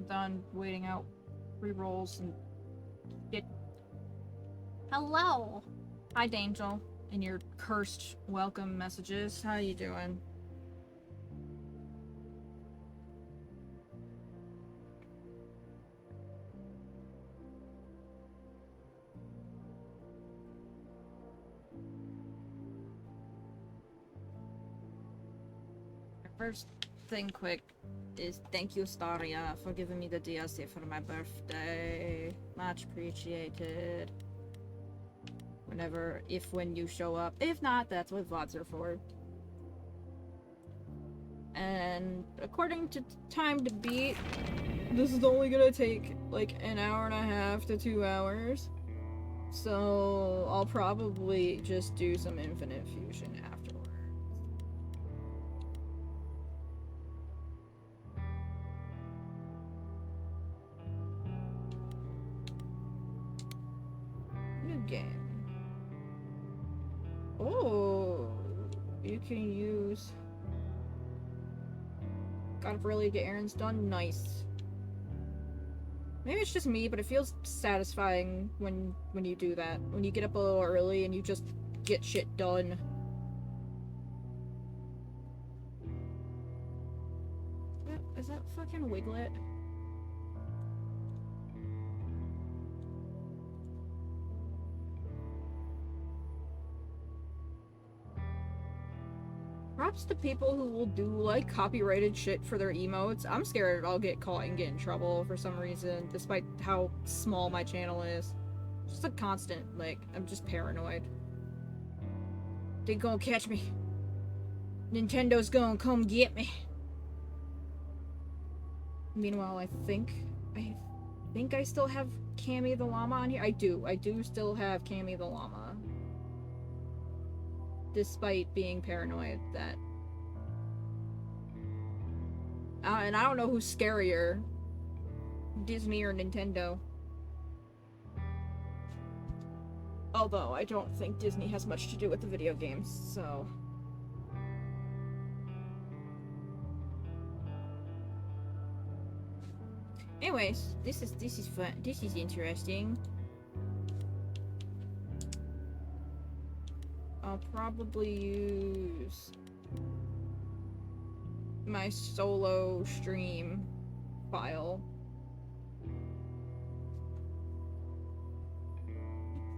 done waiting out rerolls and get. Hello! Hi, Dangel. And your cursed welcome messages. How you doing? First thing quick is thank you, Staria, for giving me the DLC for my birthday. Much appreciated. When you show up. If not, that's what VODs are for. And according to Time to Beat, this is only gonna take like an hour and a half to 2 hours. So I'll probably just do some Infinite Fusion afterwards. New game. Oh, you can use. Gotta really get errands done. Nice. Maybe it's just me, but it feels satisfying when you do that. When you get up a little early and you just get shit done. Is that fucking Wiglet? Props to people who will do, like, copyrighted shit for their emotes. I'm scared I'll get caught and get in trouble for some reason, despite how small my channel is. Just a constant, like, I'm just paranoid. They gonna catch me. Nintendo's gonna come get me. Meanwhile, I think I still have Cammy the Llama on here. I do still have Cammy the Llama. Despite being paranoid that... and I don't know who's scarier. Disney or Nintendo. Although, I don't think Disney has much to do with the video games, so... Anyways, this is fun. This is interesting. I'll probably use my solo stream file.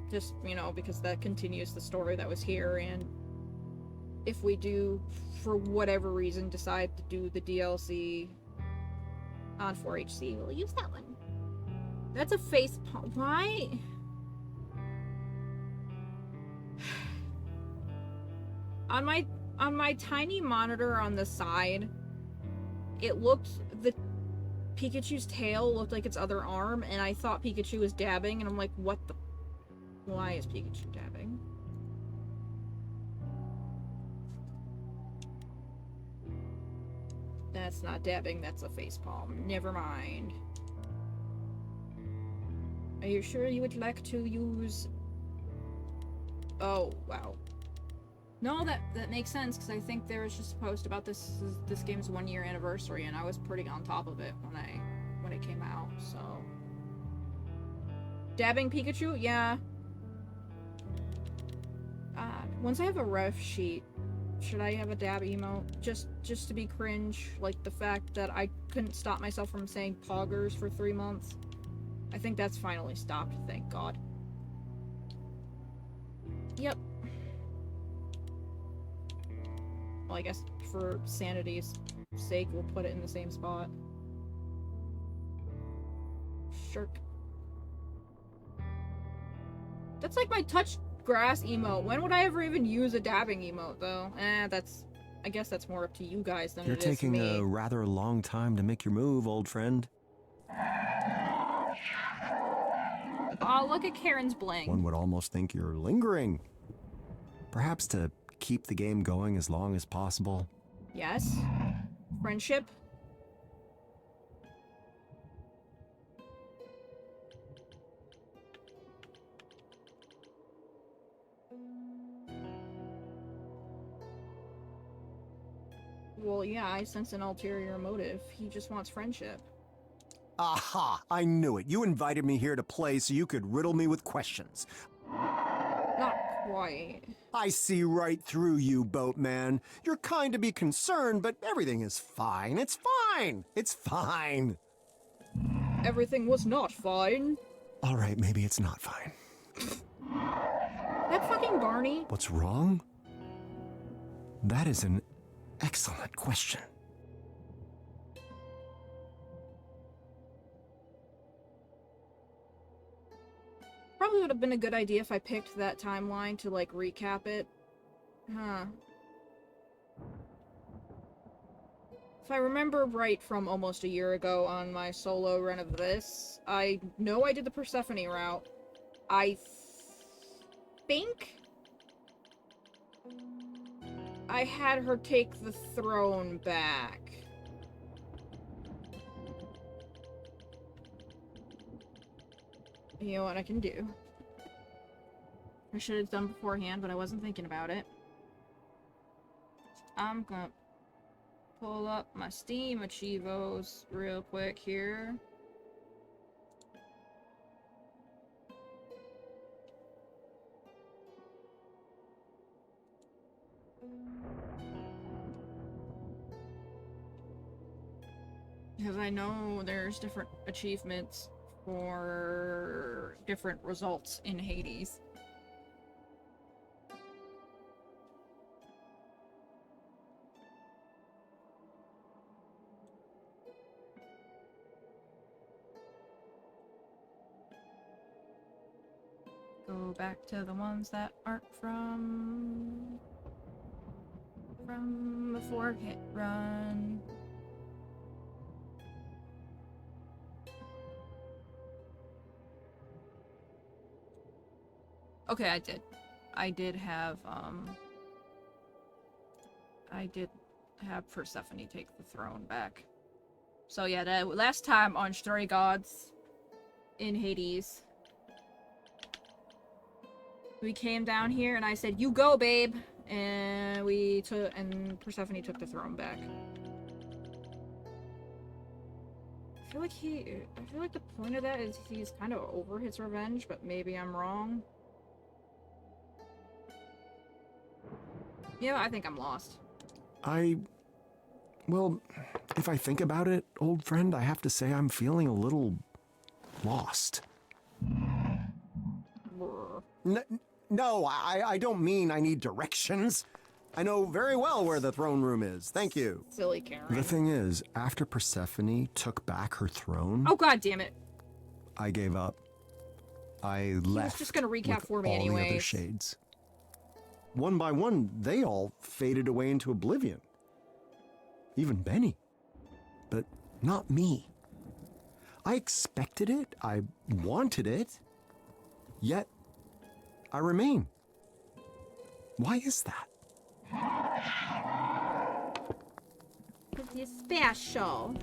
Just, you know, because that continues the story that was here, and if we do, for whatever reason, decide to do the DLC on 4HC, we'll use that one. That's a face palm. Why? On my tiny monitor on the side, it looked, the Pikachu's tail looked like its other arm, and I thought Pikachu was dabbing, and I'm like, what the? Why is Pikachu dabbing? That's not dabbing, that's a facepalm. Never mind. Are you sure you would like to use... Oh, wow. No, that makes sense, because I think there was just a post about this game's 1-year anniversary, and I was pretty on top of it when it came out, so... Dabbing Pikachu? Yeah. Once I have a ref sheet, should I have a dab emote? Just to be cringe, like the fact that I couldn't stop myself from saying poggers for 3 months. I think that's finally stopped, thank God. Yep. Well, I guess for sanity's sake, we'll put it in the same spot. Shirk. That's like my touch grass emote. When would I ever even use a dabbing emote, though? I guess that's more up to you guys than You're it is to me. taking a rather long time to make your move, old friend. Oh, look at Karen's bling. One would almost think you're lingering. Perhaps to keep the game going as long as possible. Yes. Friendship. Well, yeah, I sense an ulterior motive. He just wants friendship. Aha! I knew it. You invited me here to play so you could riddle me with questions. Not quite. I see right through you, boatman. You're kind to be concerned, but everything is fine. It's fine. It's fine. Everything was not fine. All right, maybe it's not fine. That fucking Barney. What's wrong? That is an excellent question. Probably would have been a good idea if I picked that timeline to, like, recap it. Huh. If I remember right from almost a year ago on my solo run of this, I know I did the Persephone route. I think I had her take the throne back. You know what I can do. I should have done beforehand, but I wasn't thinking about it. I'm gonna pull up my Steam Achievos real quick here. Because I know there's different achievements for different results in Hades. Go back to the ones that aren't from before hit run. Okay, I did. I did have Persephone take the throne back. So yeah, the last time on Stray Gods in Hades, we came down here and I said, "You go, babe," and Persephone took the throne back. I feel like the point of that is he's kind of over his revenge, but maybe I'm wrong. Yeah, I think I'm lost. Well, if I think about it, old friend, I have to say I'm feeling a little lost. No, I don't mean I need directions. I know very well where the throne room is. Thank you. Silly Karen. The thing is, after Persephone took back her throne... Oh, god damn it. I gave up. I left. Was just gonna recap for me all the other anyways. shades. One by one, they all faded away into oblivion. Even Benny. But not me. I expected it. I wanted it. Yet, I remain. Why is that? Because you're special.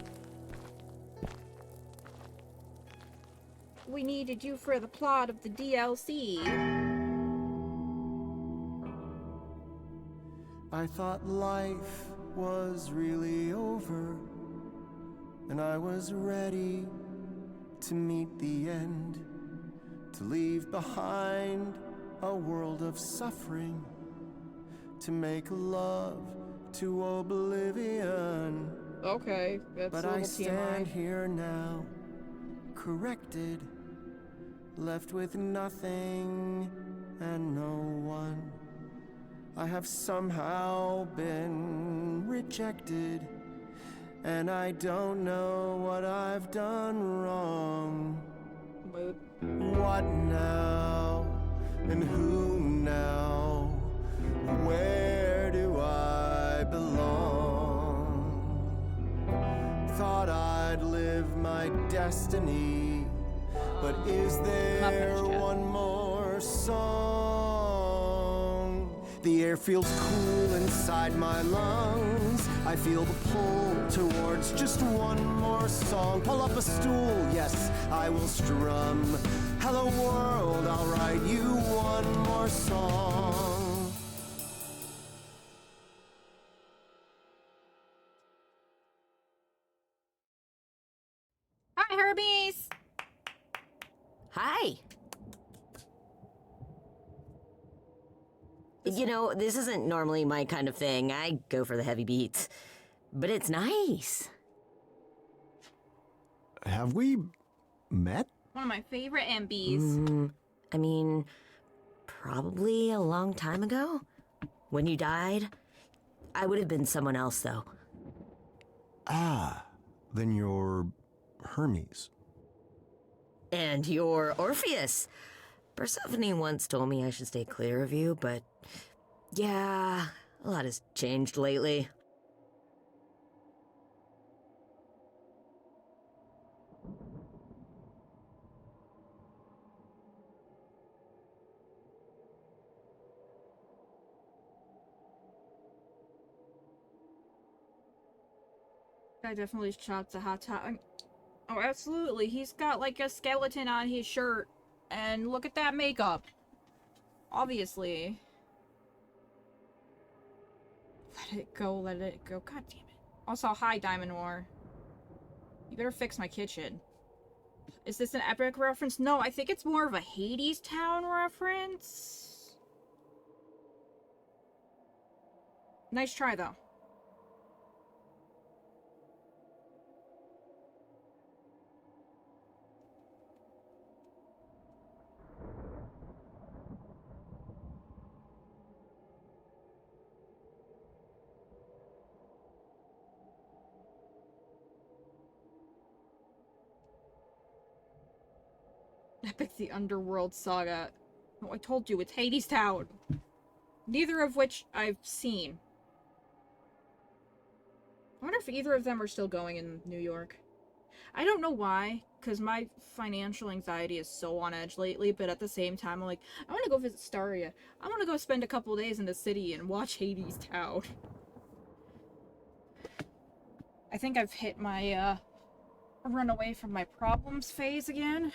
We needed you for the plot of the DLC. I thought life was really over, and I was ready to meet the end, to leave behind a world of suffering, to make love to oblivion. Okay, that's But a little I stand TMI. here now, corrected, left with nothing and no one. I have somehow been rejected, and I don't know what I've done wrong. Mood. What now? And who now? Where do I belong? Thought I'd live my destiny, but is there one more song? The air feels cool inside my lungs. I feel the pull towards just one more song. Pull up a stool, yes, I will strum. Hello world, I'll write you one more song. Hi, Hermes! Hi. You know, this isn't normally my kind of thing. I go for the heavy beats. But it's nice. Have we met? One of my favorite MBs. I mean, probably a long time ago. When you died. I would have been someone else, though. Ah, then you're Hermes. And you're Orpheus. Persephone once told me I should stay clear of you, but yeah, a lot has changed lately. Guy definitely shot the hot top. Oh, absolutely. He's got like a skeleton on his shirt. And look at that makeup. Obviously. Let it go, let it go. God damn it. Also, hi, Diamond War. You better fix my kitchen. Is this an epic reference? No, I think it's more of a Hades Town reference. Nice try, though. Epic the Underworld Saga. Oh, I told you, it's Hades Town. Neither of which I've seen. I wonder if either of them are still going in New York. I don't know why, because my financial anxiety is so on edge lately, but at the same time, I'm like, I want to go visit Staria. I want to go spend a couple days in the city and watch Hades Town. I think I've hit my, run away from my problems phase again.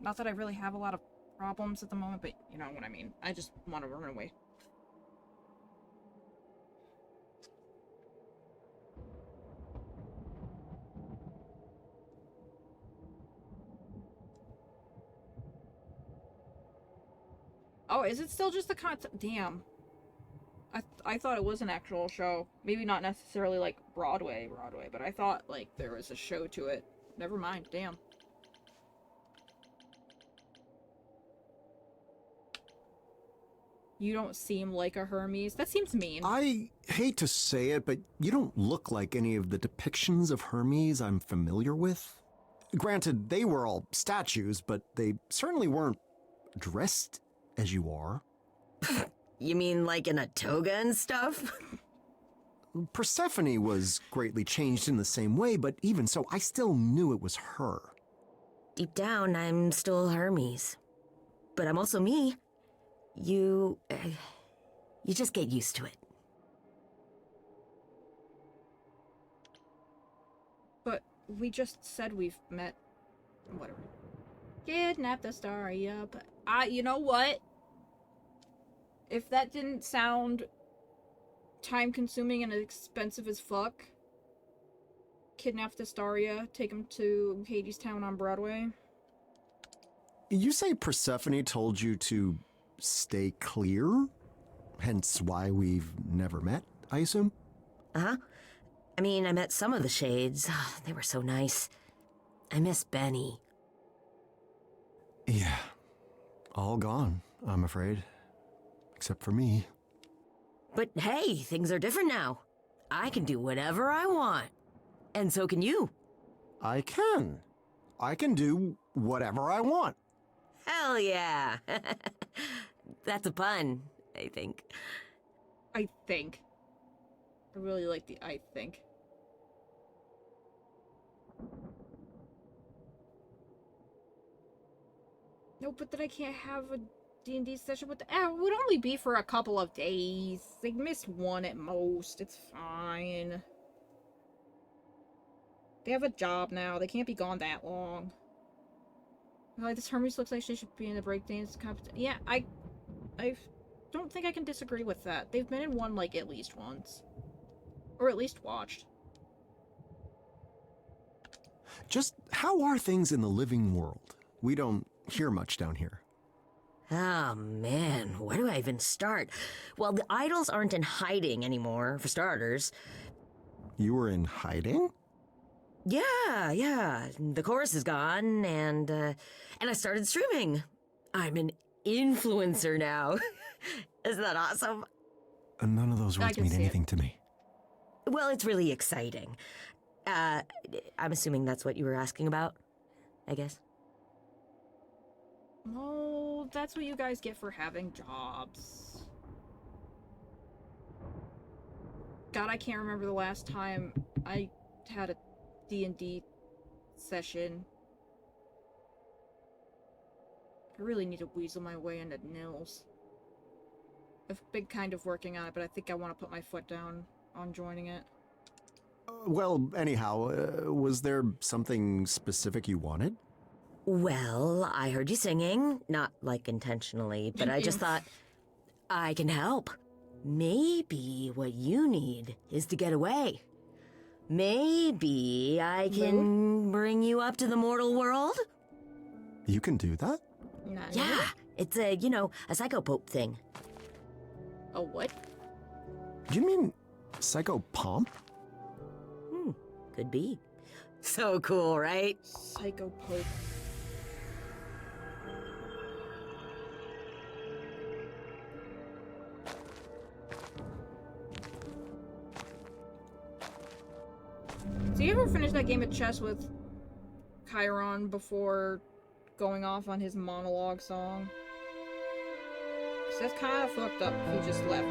Not that I really have a lot of problems at the moment, but you know what I mean. I just want to run away. Oh, is it still just the concept? Damn. I thought it was an actual show. Maybe not necessarily like Broadway, but I thought like there was a show to it. Never mind, damn. You don't seem like a Hermes. That seems mean. I hate to say it, but you don't look like any of the depictions of Hermes I'm familiar with. Granted, they were all statues, but they certainly weren't dressed as you are. You mean like in a toga and stuff? Persephone was greatly changed in the same way, but even so, I still knew it was her. Deep down, I'm still Hermes. But I'm also me. You just get used to it. But we just said we've met. Whatever. Kidnap the Staria, but you know what? If that didn't sound time-consuming and expensive as fuck, kidnap the Staria, take him to Hades Town on Broadway. You say Persephone told you to stay clear? Hence why we've never met, I assume? Uh-huh. I mean, I met some of the shades. They were so nice. I miss Benny. Yeah. All gone, I'm afraid. Except for me. But hey, things are different now. I can do whatever I want. And so can you. I can. I can do whatever I want. Hell yeah. That's a pun, I think. I think. I really like the I think. No, but then I can't have a D&D session with the... it would only be for a couple of days. They missed one at most. It's fine. They have a job now. They can't be gone that long. Like, this Hermes looks like she should be in the breakdance competition. Yeah, I don't think I can disagree with that. They've been in one, like, at least once. Or at least watched. Just how are things in the living world? We don't hear much down here. Oh man, where do I even start? Well, the idols aren't in hiding anymore, for starters. You were in hiding? Yeah. The chorus is gone, and I started streaming. I'm an influencer now. Isn't that awesome? None of those I words can mean see it. anything to me. Well, it's really exciting. I'm assuming that's what you were asking about, I guess. Oh, that's what you guys get for having jobs. God, I can't remember the last time I had a D&D session. I really need to weasel my way into Nils. I've been kind of working on it, but I think I want to put my foot down on joining it. Well, anyhow, was there something specific you wanted? Well, I heard you singing, not like intentionally, but I just thought, I can help. Maybe what you need is to get away. Maybe I can bring you up to the mortal world? You can do that? Not Yeah, it's a, a psychopope thing. A what? You mean psychopomp? Could be. So cool, right? Psychopope. So you ever finish that game of chess with Chiron before going off on his monologue song? 'Cause that's kind of fucked up if he just left.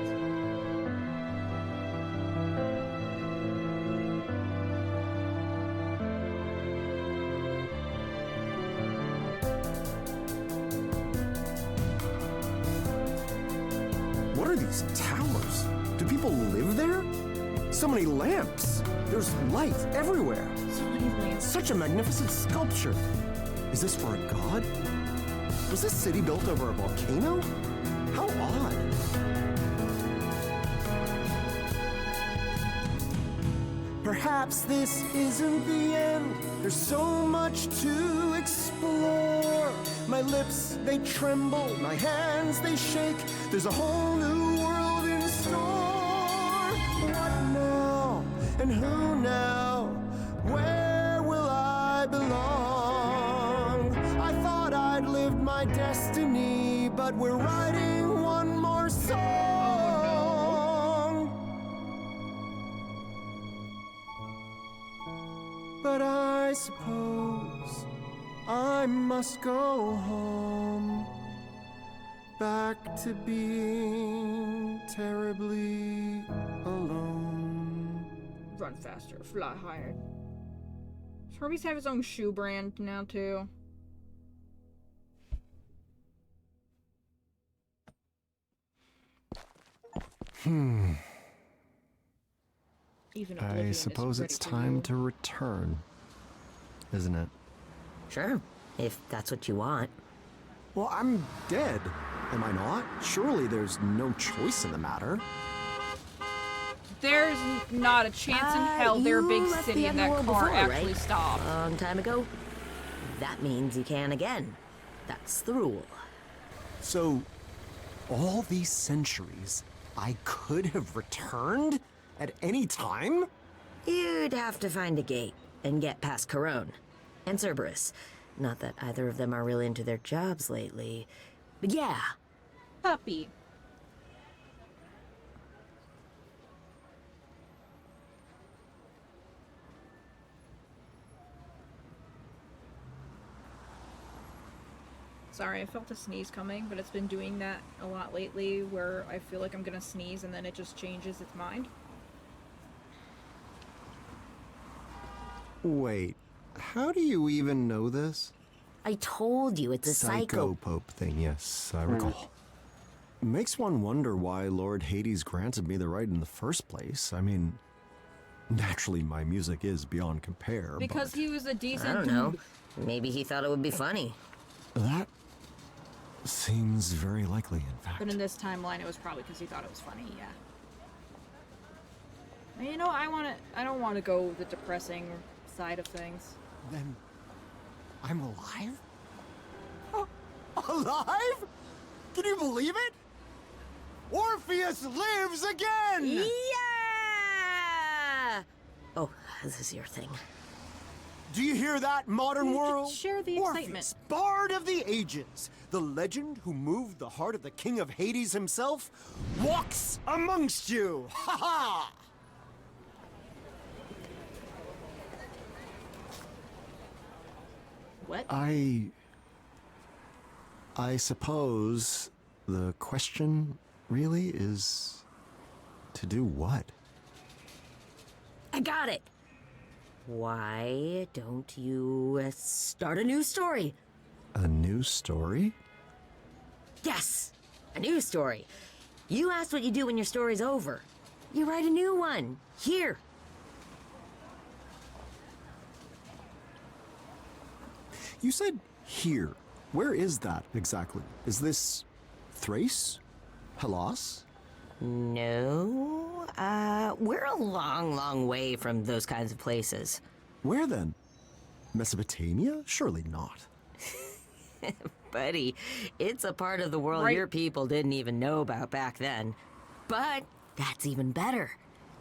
What are these towers? Do people live there? So many lamps. There's light everywhere. So many lamps. Such a magnificent sculpture. Is this for a god? Was this city built over a volcano? How odd. Perhaps this isn't the end. There's so much to explore. My lips, they tremble. My hands, they shake. There's a whole new world in store. What now? And who now? Where will I belong? I thought I'd lived my destiny, but we're writing one more song. But I suppose I must go home, back to being terribly alone. Run faster, fly higher. Does Hermes have his own shoe brand now too? Even Oblivion I is suppose ready it's for time you. to return, isn't it? Sure, if that's what you want. Well, I'm dead, am I not? Surely there's no choice in the matter. There's not a chance in hell their you big left city the and that underworld car before, actually right? stopped. Long time ago. That means you can again. That's the rule. So, all these centuries, I could have returned at any time? You'd have to find a gate and get past Corone and Cerberus. Not that either of them are really into their jobs lately. But yeah, Puppy. Sorry, I felt a sneeze coming, but it's been doing that a lot lately where I feel like I'm gonna sneeze and then it just changes its mind. Wait, how do you even know this? I told you it's a psycho. Psychopope thing, yes, I recall. Makes one wonder why Lord Hades granted me the right in the first place. I mean, naturally my music is beyond compare, Because but he was a decent I don't dude. know. Maybe he thought it would be funny. that seems very likely, in fact. But in this timeline, it was probably because he thought it was funny, yeah. You know, I don't want to go the depressing side of things. Then I'm alive? Alive? Can you believe it? Orpheus lives again! Yeah! Oh, this is your thing. Do you hear that, modern world? Share the excitement. Orpheus, bard of the ages, the legend who moved the heart of the king of Hades himself, walks amongst you! Ha ha! What? I suppose the question really is to do what? I got it. Why don't you start a new story? A new story? Yes, a new story. You asked what you do when your story's over. You write a new one. Here. You said here. Where is that exactly? Is this Thrace? Hellas? No, we're a long, long way from those kinds of places. Where then? Mesopotamia? Surely not. Buddy, it's a part of the world Right. your people didn't even know about back then. But that's even better.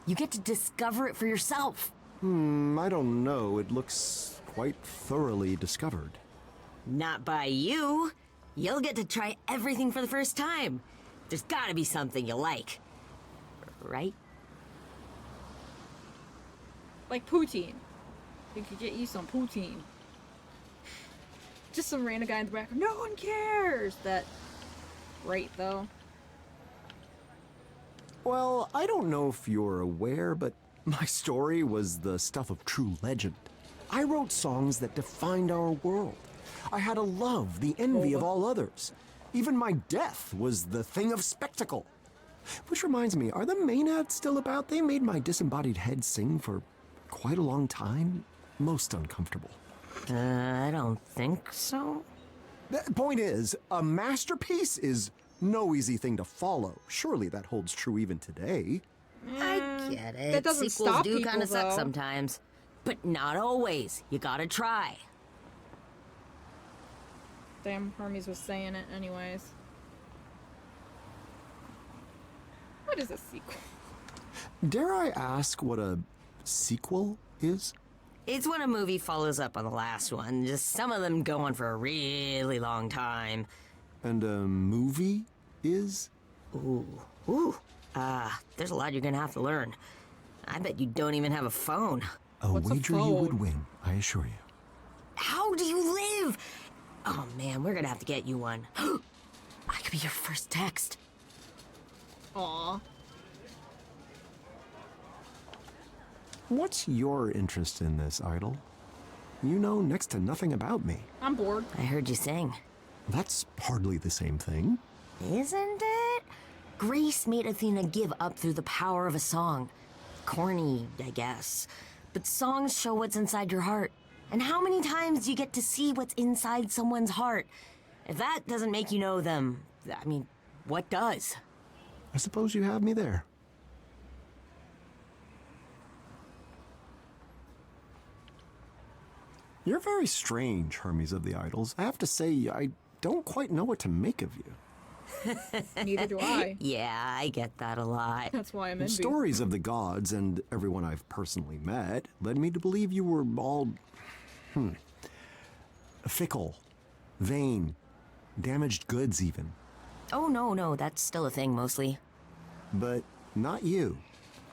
You get to discover it for yourself. I don't know. It looks quite thoroughly discovered. Not by you. You'll get to try everything for the first time. There's gotta be something you like. Right? Like poutine. You could get you some poutine. Just some random guy in the back. No one cares. That. Right though. Well, I don't know if you're aware, but my story was the stuff of true legend. I wrote songs that defined our world. I had a love, the envy of all others. Even my death was the thing of spectacle. Which reminds me, are the Maenads still about? They made my disembodied head sing for quite a long time. Most uncomfortable. I don't think so. The point is, a masterpiece is no easy thing to follow. Surely that holds true even today. I get it. that doesn't Sequels stop do people, kind of suck though. sometimes. But not always. You gotta try. Damn, Hermes was saying it anyways. What is a sequel? Dare I ask what a sequel is? It's when a movie follows up on the last one. Just some of them go on for a really long time. And a movie is? Ooh. There's a lot you're gonna have to learn. I bet you don't even have a phone. A What's a wager you would phone? win, I assure you. How do you live? Oh man, we're gonna have to get you one. I could be your first text. Aw. What's your interest in this, Idol? You know next to nothing about me. I'm bored. I heard you sing. That's hardly the same thing. Isn't it? Grace made Athena give up through the power of a song. Corny, I guess. But songs show what's inside your heart. And how many times do you get to see what's inside someone's heart? If that doesn't make you know them, I mean, what does? I suppose you have me there. You're very strange, Hermes of the Idols. I have to say, I don't quite know what to make of you. Neither do I. Yeah, I get that a lot. That's why I'm envious. Stories of the gods and everyone I've personally met led me to believe you were all, fickle, vain, damaged goods even. Oh, no, that's still a thing mostly. But not you.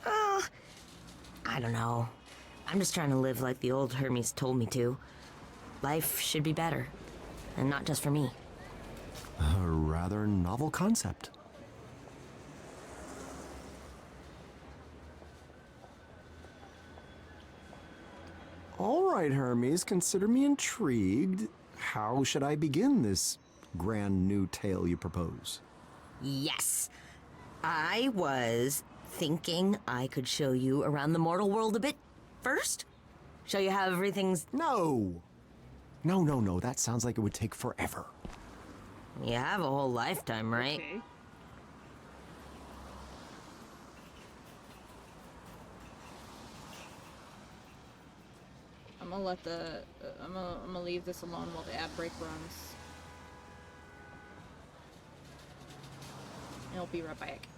I don't know. I'm just trying to live like the old Hermes told me to. Life should be better. And not just for me. A rather novel concept. All right, Hermes, consider me intrigued. How should I begin this grand new tale you propose? Yes. I was thinking I could show you around the mortal world a bit first. Show you how everything's... No! No, that sounds like it would take forever. You have a whole lifetime, right? Okay. I'm gonna let the I'm gonna leave this alone while the ad break runs. And I'll be right back.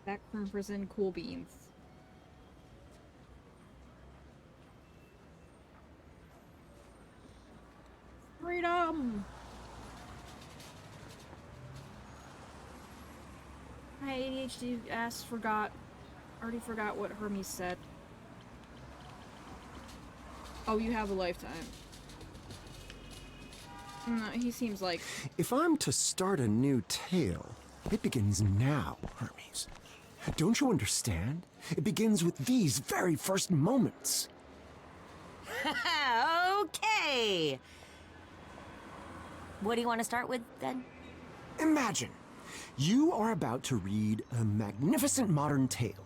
Back from prison, cool beans. Freedom! My ADHD ass already forgot what Hermes said. Oh, you have a lifetime. No, he seems like... If I'm to start a new tale, it begins now, Hermes. Don't you understand? It begins with these very first moments. Okay. What do you want to start with, then? Imagine, you are about to read a magnificent modern tale.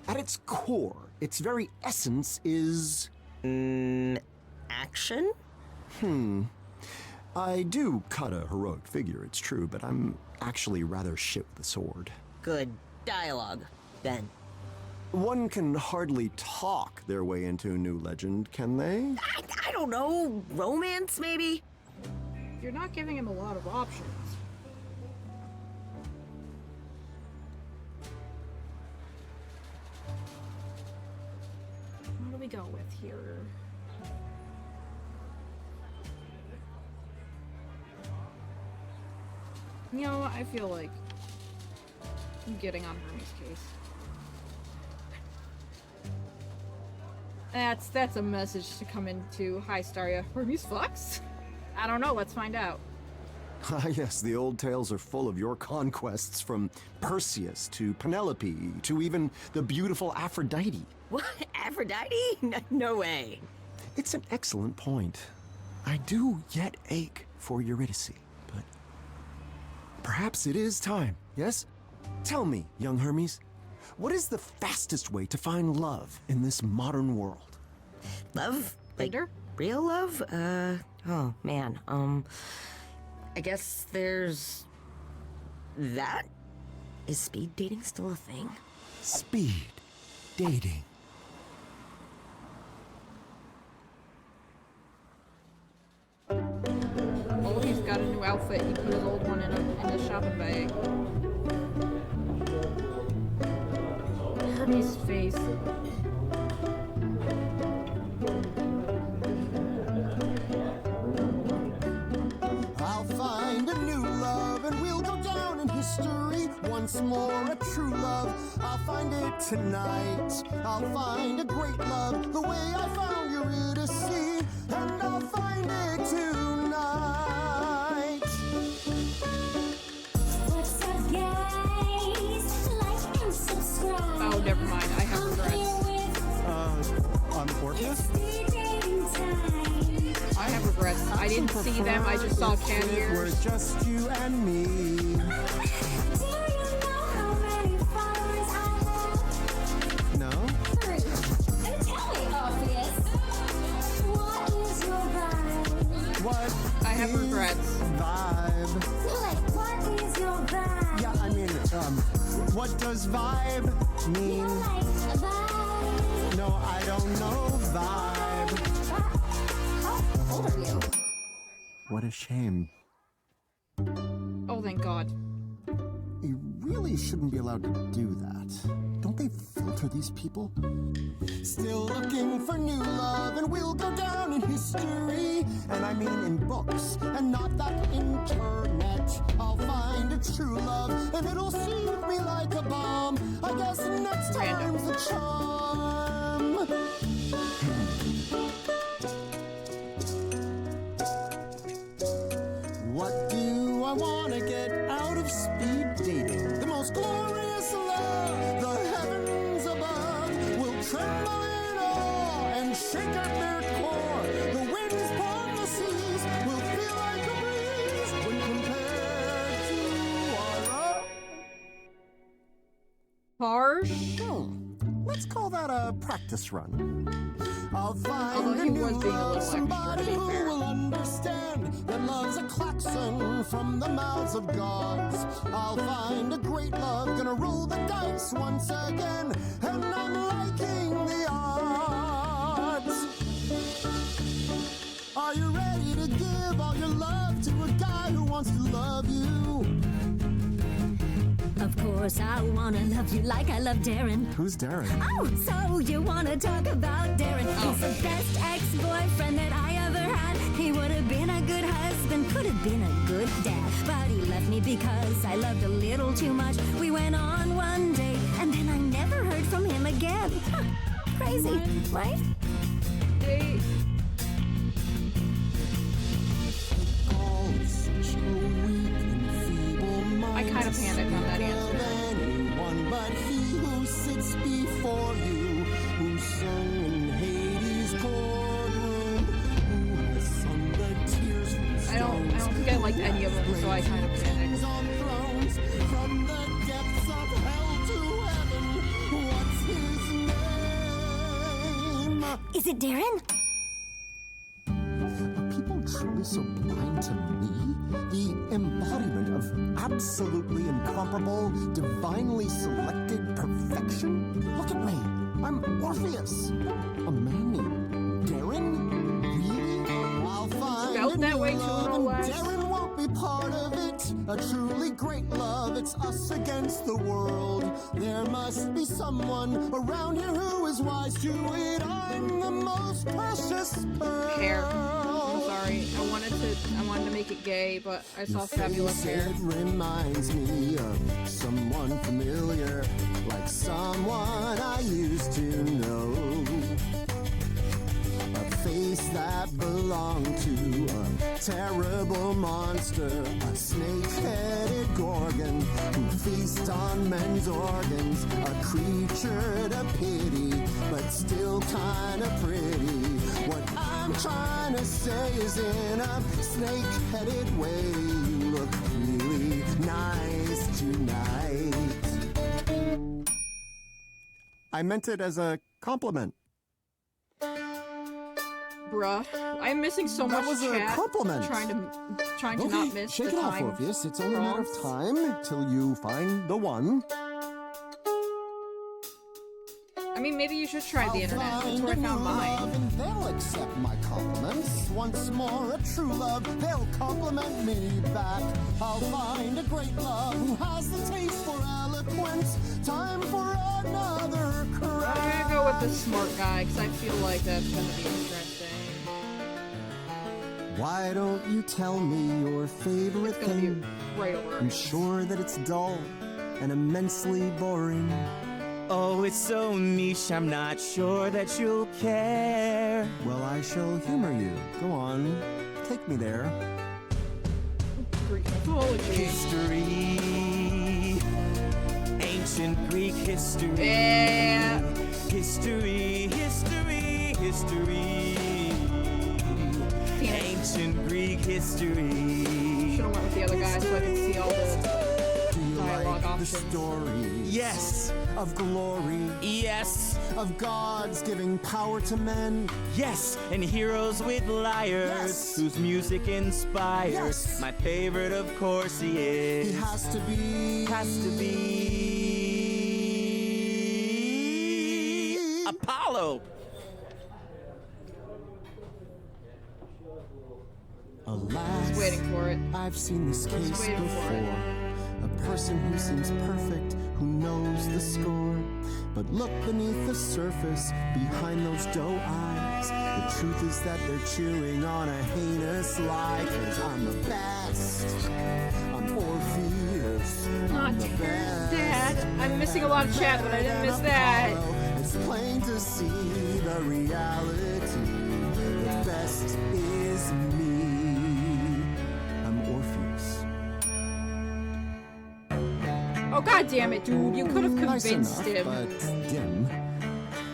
At its core, its very essence is... Action? I do cut a heroic figure, it's true, but I'm actually rather shit with the sword. Good dialogue, then. One can hardly talk their way into a new legend, can they? I don't know. Romance, maybe? You're not giving him a lot of options. What do we go with here? You know, I feel like I'm getting on Hermes' case. That's a message to come into. Hi, Staria. Hermes fucks? I don't know. Let's find out. Ah, yes, the old tales are full of your conquests, from Perseus to Penelope to even the beautiful Aphrodite. What? Aphrodite? No way. It's an excellent point. I do yet ache for Eurydice, but perhaps it is time, yes? Tell me, young Hermes, what is the fastest way to find love in this modern world? Love? Like, Tinder? real love? Oh, man. I guess there's... that? Is speed dating still a thing? Speed dating. Oh, he's got a new outfit. He put his old one in a shopping bag. Hermes' face. I'll find a new love and we'll go down in history. Once more a true love, I'll find it tonight. I'll find a great love the way I found Eurydice. and I'll find it tonight. What's up, guys? Like and subscribe. Oh, never mind. I have regrets. Orpheus? I have regrets. I didn't see them. I just saw cat We're ears. just you and me. Do you know how many followers I have? No? 3. And tell me, Orpheus, what is your vibe? What? I have is regrets. Vibe. Like, what is your vibe? Yeah, I mean, what does vibe mean? You like a vibe? No, I don't know vibe. How old are you? What a shame. Oh, thank God. You really shouldn't be allowed to do that. Don't they filter these people? Still looking for new love, and we'll go down in history. And I mean in books, and not that internet. I'll find a true love, and it'll soothe me like a balm. I guess next Random. time's a charm. What do I want to get out of speed dating? The most glorious love, the heavens above will tremble in awe and shake at their core. The winds upon the seas will feel like a breeze when compared to our love. Harsh? Let's call that a practice run. I'll find Although a he new was being a little love, extra, somebody to be who fair. will understand that love's a klaxon from the mouths of gods. I'll find a great love, gonna roll the dice once again, and I'm liking the odds. Are you ready to give all your love to a guy who wants to love you? Of course, I wanna love you like I love Darren. Who's Darren? Oh, so you wanna talk about Darren? He's the best ex-boyfriend that I ever had. He would have been a good husband, could have been a good dad. But he left me because I loved a little too much. We went on one date, and then I never heard from him again. Huh, crazy, right? They... I kind of panicked on that answer. Anyone but he who sits before you, who sung in Hades' courtroom, who has sung the tears from I don't think I liked any of them, so I kind of panicked. on thrones from the depths of hell to heaven. What's his name? Is it Darren? Are people truly so blind to me? The embodiment of absolutely incomparable, divinely selected perfection? Look at me. I'm Orpheus. A man named Darren? Really? I'll find Felt a that new way too, love, no and less. Darren won't be part of it. A truly great love, it's us against the world. There must be someone around here who is wise to it. I'm the most precious pearl. Hair. I'm sorry. I wanted to make it gay, but I saw fabulous hair. It reminds me of someone familiar, like someone I used to know. A face that belonged to a terrible monster, a snake-headed gorgon who feasts on men's organs, a creature to pity, but still kinda pretty. What I'm trying to say is in a snake-headed way, you look really nice tonight. I meant it as a compliment. Bruh, I'm missing so That much was a chat. compliment. Trying to not miss shake the it off, time. Orpheus. It's only a matter of prompts. time till you find the one. I mean, maybe you should try the internet. That's Find where I a new found love mine. and they'll accept my compliments. Once more, a true love, they'll compliment me back. I'll find a great love who has the taste for eloquence. Time for another crack. I'm gonna go with the smart guy, because I feel like that's gonna be interesting. Why don't you tell me your favorite It's gonna be thing? right over. I'm sure that it's dull and immensely boring. Oh, it's so niche, I'm not sure that you'll care. Well, I shall humor you. Go on, take me there. Greek mythology. History, ancient Greek history. Yeah. History, history, history. Ancient Greek history. Should've went with the other guy so I could see all the Do you dialogue like the options. stories? Yes, Of glory, yes, of gods giving power to men. yes, and heroes with lyres, Yes. whose music inspires. Yes. My favorite, of course, he is. He has to be. Apollo. Alas, Just waiting for it. I've seen this case waiting for it. before. A person who seems perfect, who knows the score. But look beneath the surface, behind those doe eyes. The truth is that they're chewing on a heinous lie. 'Cause I'm the best. I'm Orpheus. I'm the best. Dad, I'm missing a lot of chat, but I didn't miss that. It's plain to see the reality. The best is me. I'm Orpheus. Oh god damn it, dude! You could have Nice convinced enough, him. but dim.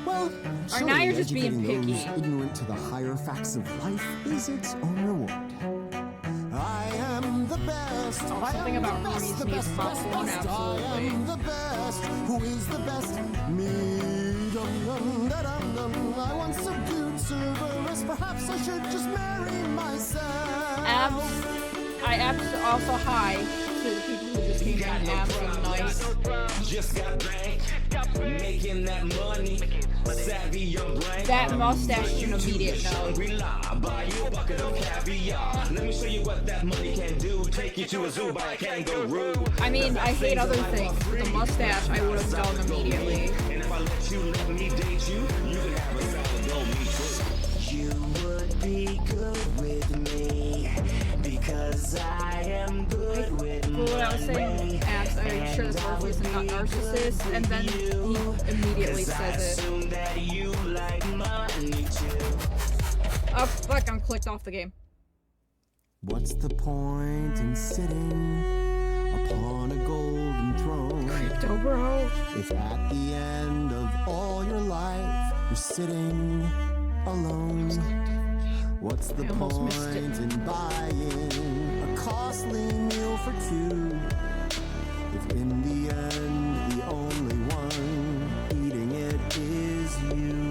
Well, Or now you're just being educating picky. those ignorant to the higher facts of life is its own reward. I am the best. Oh, I something am about the Hermes best, the needs best, popcorn, best, best. absolutely. I am the best. Who is the best? Me. Dum, dum, da, dum, dum. I once subdued Cerberus. Perhaps I should just marry myself. Abs also hi to the people who just came in. Abs are nice. Just got bank, making that money. Savvy young brain. That mustache is an immediate no. Shangri-La, buy you a bucket of caviar. Let me show you what that money can do. Take you to a zoo, buy a kangaroo. I mean, I hate other things. With the mustache, I would have done immediately. And if I let me date you, you can have a salad, don't me too. You would be good with me because I am good with But what I was saying, Abs, are you sure this Orpheus is not narcissist? And then he immediately says it. that you like money too. Oh fuck, I'm clicked off the game. What's the point in sitting upon a golden throne Crypto bro. if at the end of all your life you're sitting alone? What's the I almost missed it. point in buying a costly meal for two if in the end the only one eating it is you?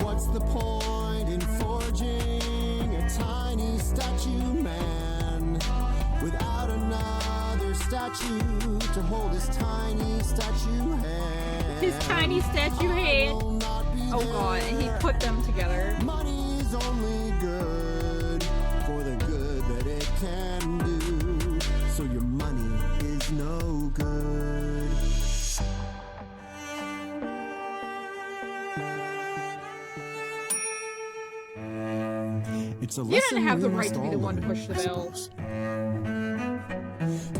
What's the point in forging a tiny statue man without another statue to hold his tiny statue hand? His tiny statue head. Will not be Oh god, and he put them together. Money's only good for the good that it can do. So your money is no good. It's a You lesson didn't have the we right must to be the all one to learn, push the I bell. suppose.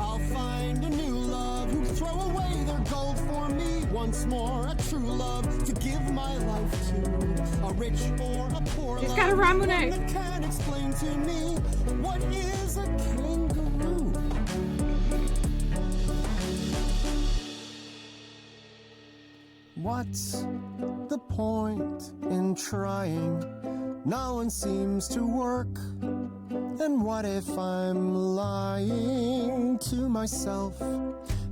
I'll find a new love who'll throw away their gold for me once more. A true love to give my life to. A rich or a poor He's love. got a Ramune. One that can explain to me what is a kangaroo. What's the point in trying? No one seems to work. And what if I'm lying to myself?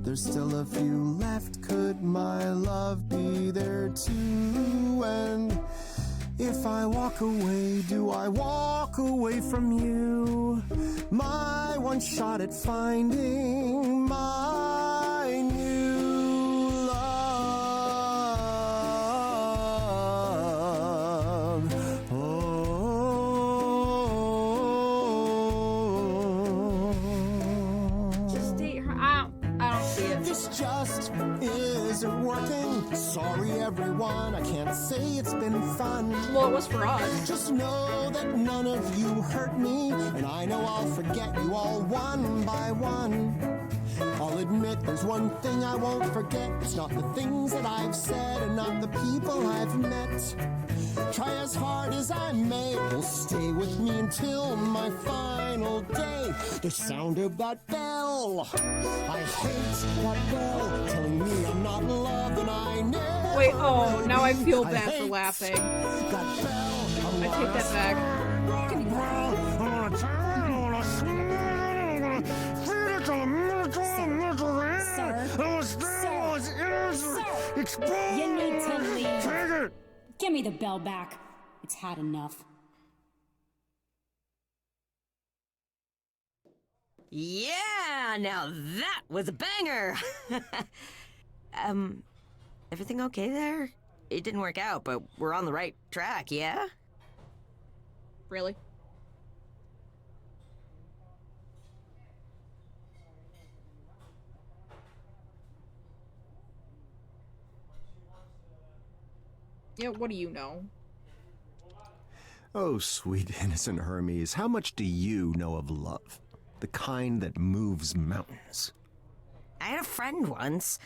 There's still a few left. Could my love be there too? And if I walk away, do I walk away from you? My one shot at finding my new love. Just date her. I don't see it. This just isn't working. Sorry, everyone. I can't say it's been fun. Well, it was for us. Just know that none of you hurt me, and I know I'll forget you all one by one. I'll admit there's one thing I won't forget. It's not the things that I've said and not the people I've met. Try as hard as I may, it will stay with me until my final day. The sound of that bell, I hate that bell, telling me I'm not loved and I never. Wait, oh, now I feel I bad for hate laughing. that bell. I take that back. Sir, you need to leave. Give me the bell back. It's had enough. Yeah, now that was a banger. Everything okay there? It didn't work out, but we're on the right track, yeah? Really? Yeah, what do you know? Oh, sweet innocent Hermes, how much do you know of love? The kind that moves mountains. I had a friend once.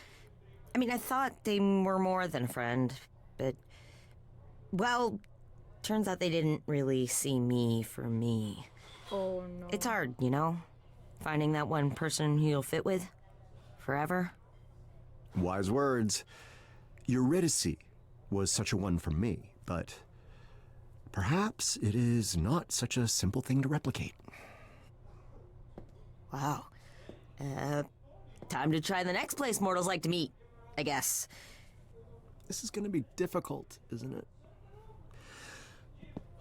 I mean, I thought they were more than a friend, but... Well, turns out they didn't really see me for me. Oh no. It's hard, you know? Finding that one person who you'll fit with forever. Wise words. Eurydice was such a one for me, but perhaps it is not such a simple thing to replicate. Wow. Time to try the next place mortals like to meet, I guess. This is going to be difficult, isn't it?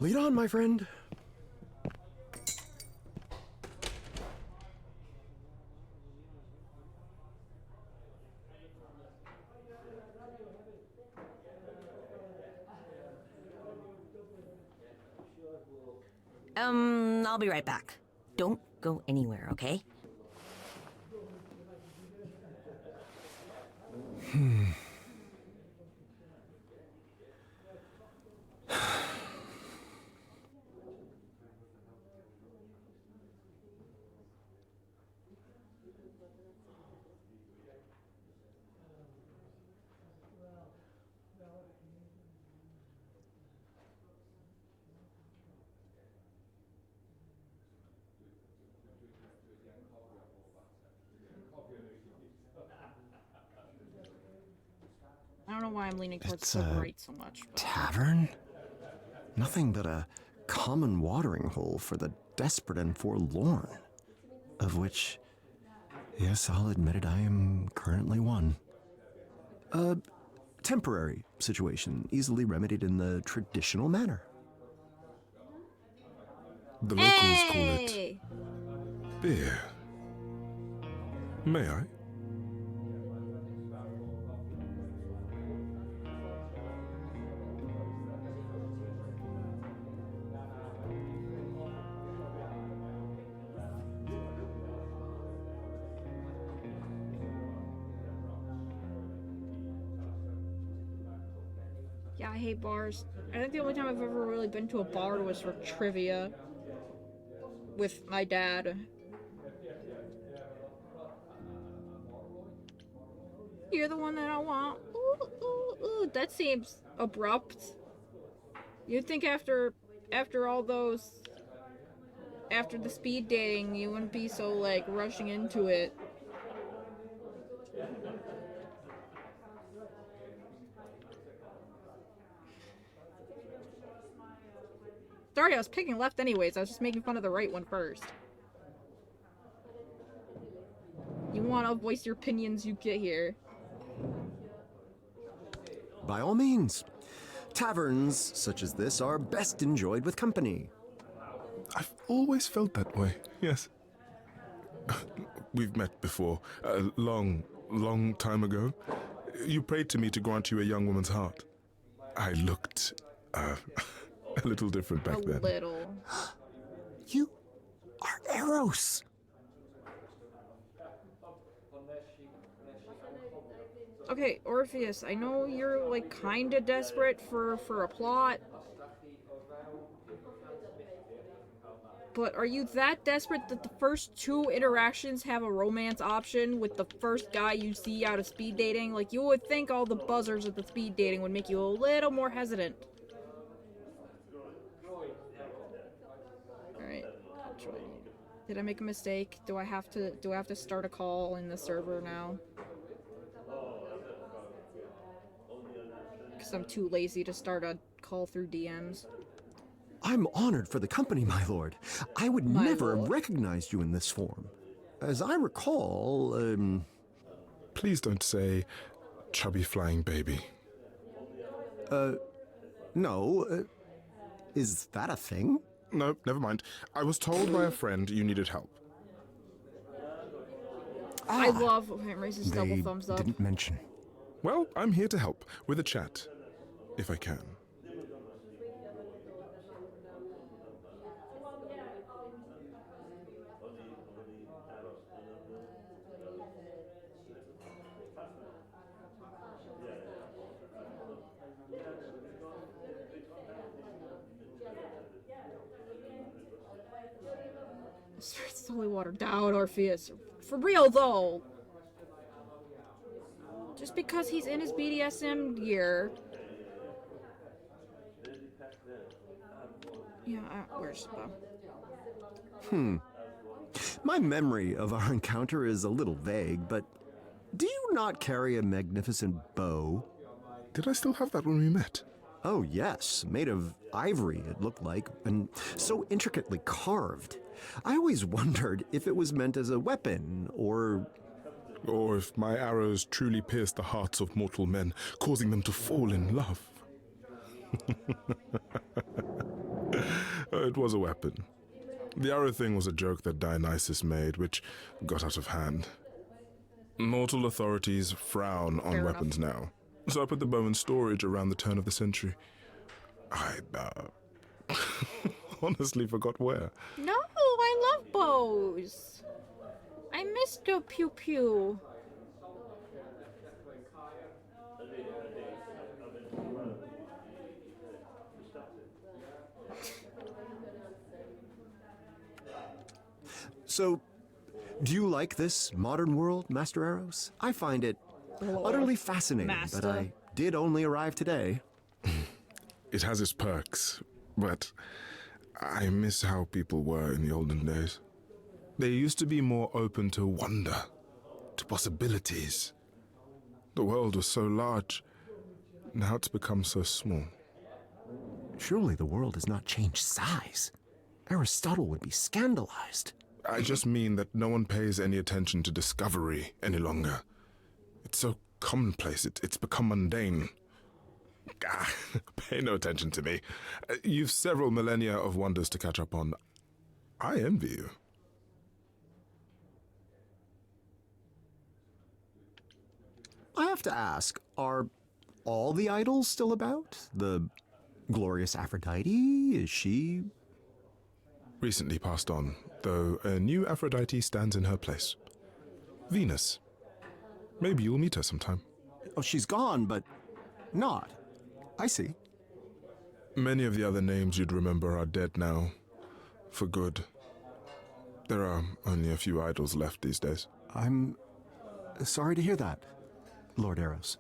Lead on, my friend. I'll be right back. Don't go anywhere, okay? I don't know why I'm leaning towards It's the a right so much. But... Tavern? Nothing but a common watering hole for the desperate and forlorn. Of which, yes, I'll admit it, I am currently one. A temporary situation, easily remedied in the traditional manner. The locals call it Hey! beer. May I? Yeah, I hate bars. I think the only time I've ever really been to a bar was for trivia. With my dad. You're the one that I want. Ooh, ooh, ooh. That seems abrupt. You'd think after all those... After the speed dating, you wouldn't be so, like, rushing into it. Sorry, I was picking left anyways. I was just making fun of the right one first. You want to voice your opinions, you get here. By all means. Taverns such as this are best enjoyed with company. I've always felt that way, yes. We've met before, a long, long time ago. You prayed to me to grant you a young woman's heart. I looked, a little different back then. A little. You are Eros. Okay, Orpheus, I know you're, like, kinda desperate for a plot. but are you that desperate that the first 2 interactions have a romance option with the first guy you see out of speed dating? Like, you would think all the buzzers of the speed dating would make you a little more hesitant. Alright. Did I make a mistake? Do I have to start a call in the server now? Because I'm too lazy to start a call through DMs. I'm honored for the company, my lord. I would My never lord. have recognized you in this form. As I recall, Please don't say chubby flying baby. no. Is that a thing? No, never mind. I was told by a friend you needed help. I love when it raises double They thumbs up. didn't mention. Well, I'm here to help with a chat, if I can. It's totally watered down, Orpheus. For real, though. Just because he's in his BDSM gear. Yeah, where's Bo? My memory of our encounter is a little vague, but do you not carry a magnificent bow? Did I still have that when we met? Oh, yes, made of ivory, it looked like, and so intricately carved. I always wondered if it was meant as a weapon, or Or if my arrows truly pierced the hearts of mortal men, causing them to fall in love. It was a weapon. The arrow thing was a joke that Dionysus made, which got out of hand. Mortal authorities frown on Fair weapons now, so I put the bow in storage around the turn of the century. I honestly forgot where. No, I love bows. I missed a pew pew. so. Do you like this modern world, Master Arrows? I find it utterly fascinating, but Master. I did only arrive today. It has its perks, but I miss how people were in the olden days. They used to be more open to wonder, to possibilities. The world was so large, now it's become so small. Surely the world has not changed size. Aristotle would be scandalized. I just mean that no one pays any attention to discovery any longer. It's so commonplace, it's become mundane. Pay no attention to me. You've several millennia of wonders to catch up on. I envy you. I have to ask, are all the idols still about? The glorious Aphrodite? Is she... Recently passed on, though a new Aphrodite stands in her place. Venus. Maybe you'll meet her sometime. Oh, she's gone, but not. I see. Many of the other names you'd remember are dead now. For good. There are only a few idols left these days. I'm sorry to hear that, Lord Eros.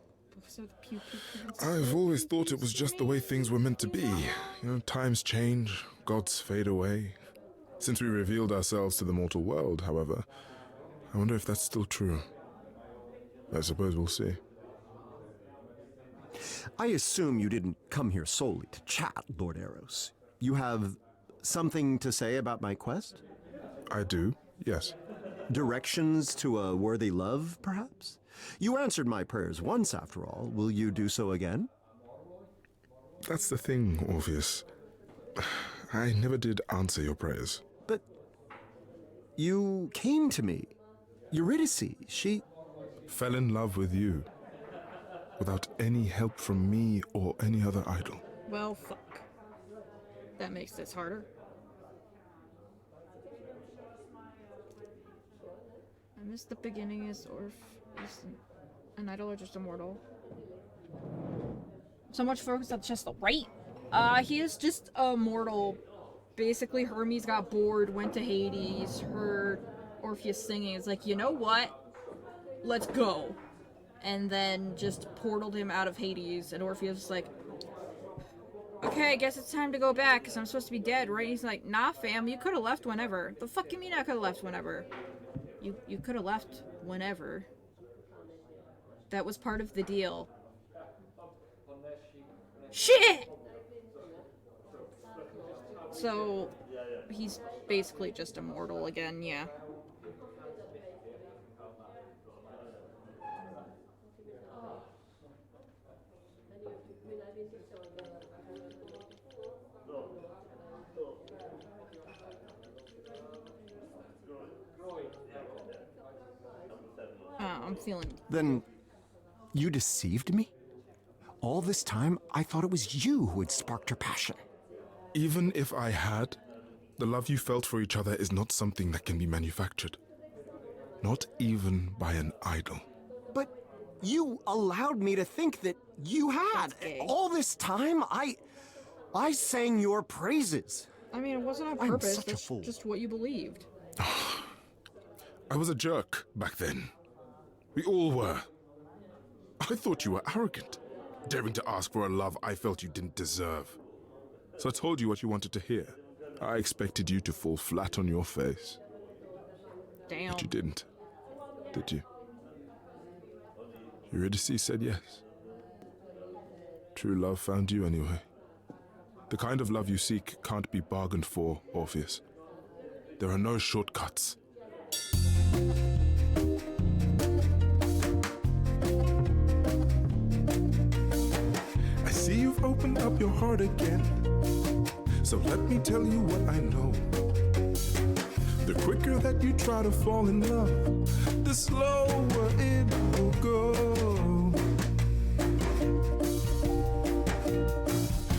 So the pew pew pants. I've always thought it was just the way things were meant to be. Times change, gods fade away. Since we revealed ourselves to the mortal world, however, I wonder if that's still true. I suppose we'll see. I assume you didn't come here solely to chat, Lord Eros. You have something to say about my quest? I do, yes. Directions to a worthy love, perhaps? You answered my prayers once, after all. Will you do so again? That's the thing, Orpheus. I never did answer your prayers. But you came to me. Eurydice, she... Fell in love with you. Without any help from me or any other idol. Well, fuck. That makes this harder. I missed the beginning. Is an idol or just immortal? So much focus on just the right. He is just a mortal basically Hermes got bored, went to Hades, heard Orpheus singing. It's like, you know what? Let's go. And then just portaled him out of Hades, and Orpheus was like, okay, I guess it's time to go back, because I'm supposed to be dead, right? He's like, nah, fam, you could have left whenever. The fuck you mean I could have left whenever? You could have left whenever. That was part of the deal. Shit! So, he's basically just immortal again, yeah. I'm feeling... Then you deceived me? All this time, I thought it was you who had sparked her passion. Even if I had, the love you felt for each other is not something that can be manufactured. Not even by an idol. But you allowed me to think that you had. All this time, I sang your praises. I mean, it wasn't on I'm purpose, such a that's fool. just what you believed. I was a jerk back then. We all were. I thought you were arrogant, daring to ask for a love I felt you didn't deserve. So I told you what you wanted to hear. I expected you to fall flat on your face. Damn. But you didn't, did you? Eurydice said yes. True love found you anyway. The kind of love you seek can't be bargained for, Orpheus. There are no shortcuts. I see you've opened up your heart again. So let me tell you what I know. The quicker that you try to fall in love, the slower it will go.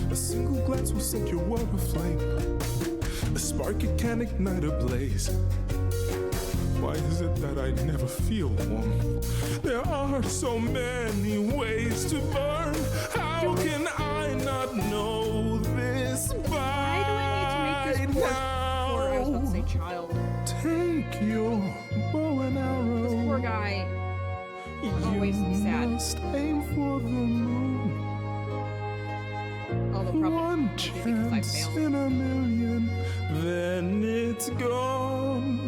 A single glance will set your world aflame. A spark it can ignite a blaze. Why is it that I never feel warm? There are so many ways to burn. How can I not know this by Why do I need to make this poor, I was about to say child. Take your bow and arrow. This poor guy always You sad. must aim for the moon. Although probably One because I chance failed. in a million, then it's gone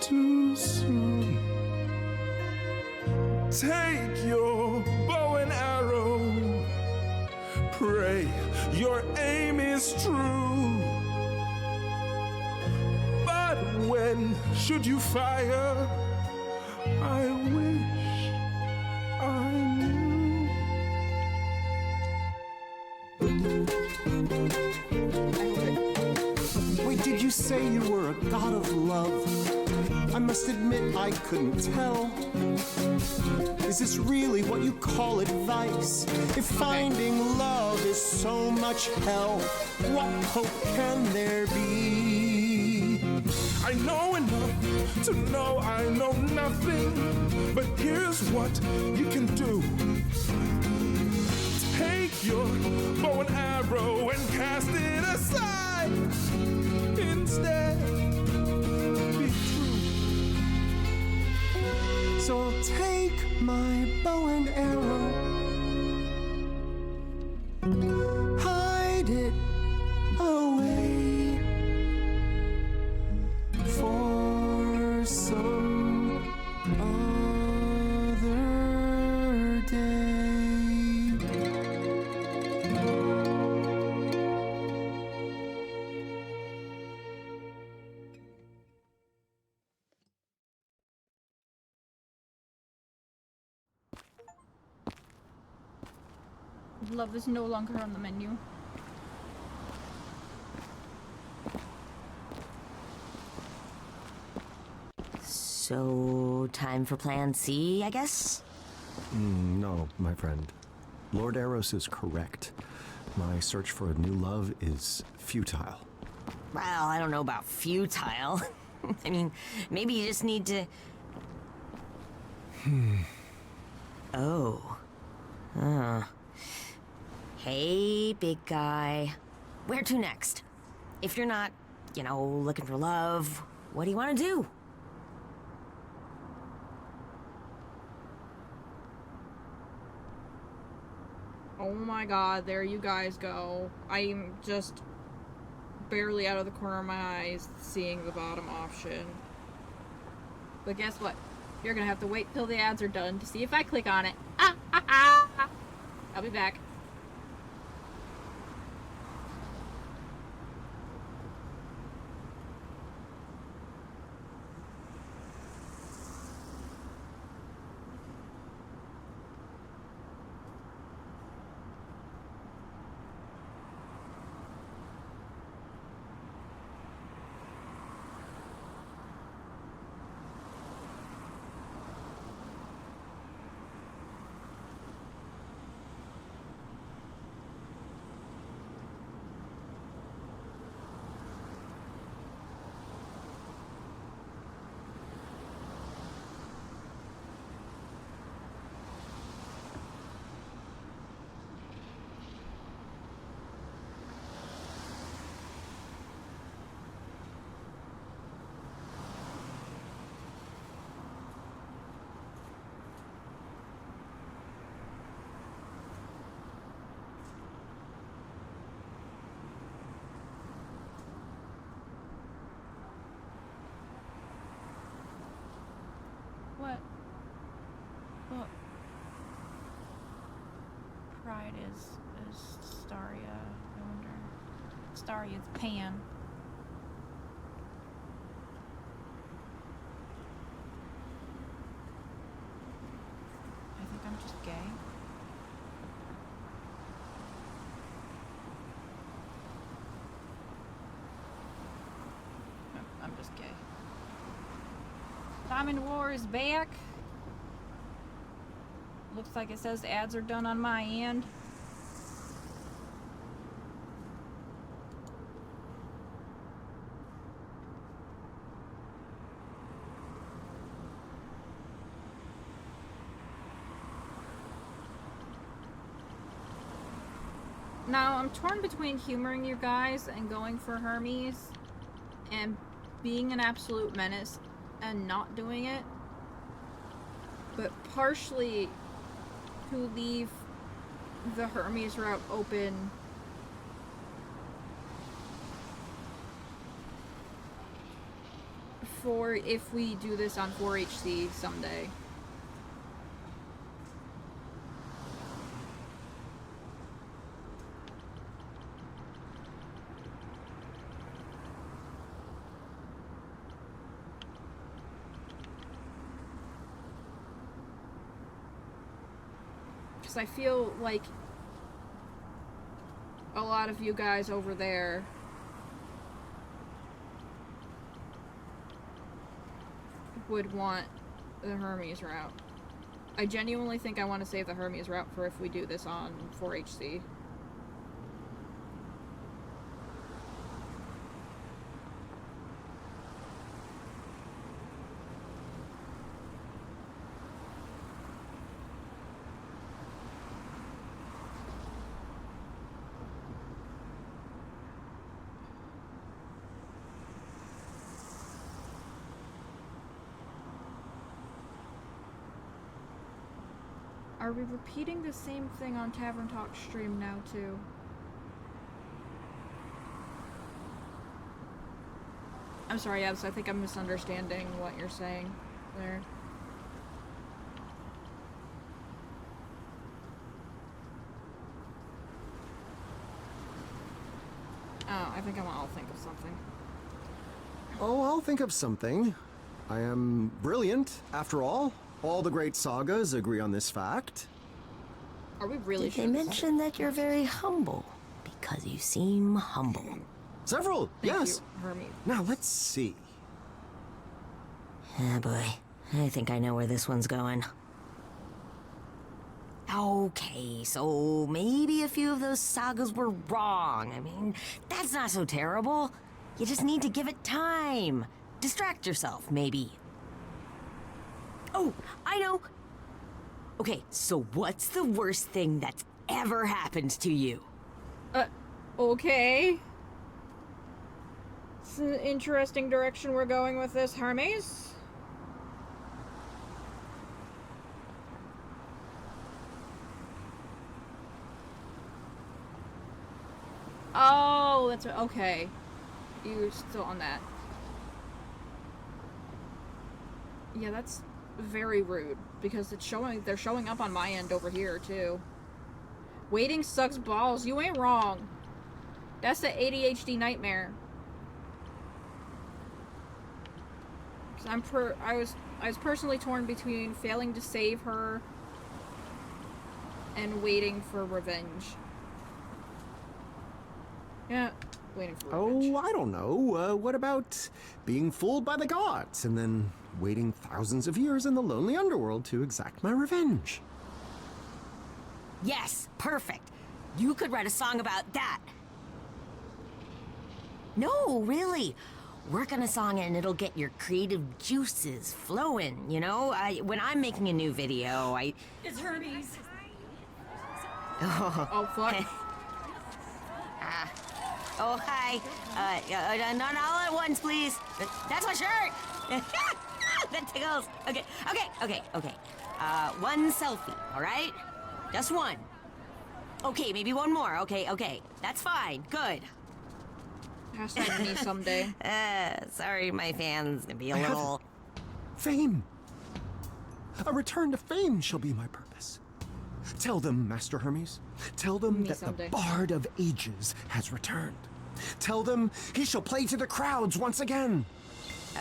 too soon. Take your bow and arrow. Pray your aim is true. But when should you fire? I wish I knew. Wait, did you say you were a god of love? I must admit I couldn't tell. Is this really what you call advice? If finding love is so much hell, what hope can there be? I know enough to know I know nothing. But here's what you can do. Take your bow and arrow and cast it aside. Instead, be true. So I'll take my bow and arrow, hide it away for some other day. Love is no longer on the menu. So, time for plan C, I guess? No, my friend. Lord Eros is correct. My search for a new love is futile. Well, I don't know about futile. I mean, maybe you just need to... Oh. Hey, big guy. Where to next? If you're not looking for love. What do you want to do? Oh my god, there you guys go. I'm just barely out of the corner of my eyes seeing the bottom option. But guess what? You're gonna have to wait till the ads are done to see if I click on it. I'll be back. What? What? Pride is Staria. I wonder. Staria's Pan. I think I'm just gay. No, I'm just gay. Diamond War is back. Looks like it says the ads are done on my end. Now, I'm torn between humoring you guys and going for Hermes and being an absolute menace and not doing it, but partially to leave the Hermes route open for if we do this on 4HC someday. I feel like a lot of you guys over there would want the Hermes route. I genuinely think I want to save the Hermes route for if we do this on 4HC. Are we repeating the same thing on Tavern Talk stream now too? I'm sorry, Abs, I think I'm misunderstanding what you're saying there. Oh, I think I'll think of something. Oh, I'll think of something. I am brilliant, after all. All the great sagas agree on this fact. Are we really Did they mention that you're very humble? Because you seem humble. Several, Thank yes. you, Hermes. Now, let's see. Ah, boy. I think I know where this one's going. Okay, so maybe a few of those sagas were wrong. I mean, that's not so terrible. You just need to give it time. Distract yourself, maybe. Oh, I know. Okay, so what's the worst thing that's ever happened to you? Okay. It's an interesting direction we're going with this, Hermes. Oh, that's okay. You're still on that. Yeah, that's very rude because they're showing up on my end over here too. Waiting sucks balls. You ain't wrong. That's the ADHD nightmare. 'Cause I was personally torn between failing to save her and waiting for revenge. Yeah, waiting for revenge. Oh, I don't know. What about being fooled by the gods and then waiting thousands of years in the lonely underworld to exact my revenge? Yes, perfect. You could write a song about that. No, really. Work on a song and it'll get your creative juices flowing, you know? When I'm making a new video, It's Hermes. Oh, fuck. Oh, hi. Not all at once, please. That's my shirt. That tickles. Okay. One selfie, all right? Just one. Okay, maybe one more. Okay. That's fine. Good. Hashtag me someday. Sorry, my fans can be a little... Fame. A return to fame shall be my purpose. Tell them, Master Hermes. Tell them Me that someday. the Bard of Ages has returned. Tell them he shall play to the crowds once again.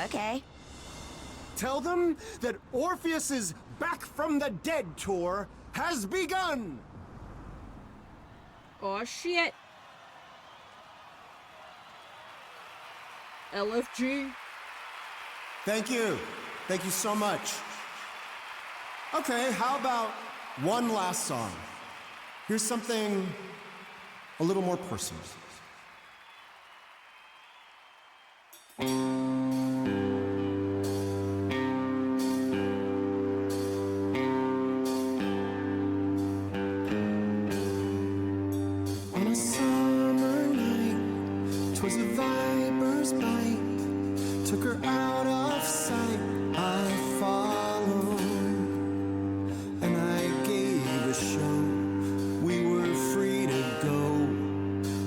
Okay. Tell them that Orpheus's Back from the Dead tour has begun. Oh shit. LFG. Thank you. Thank you so much. Okay, how about one last song? Here's something a little more personal. On a summer night, 'twas a viper's bite, took her out of sight. I followed, and I gave a show. We were free to go,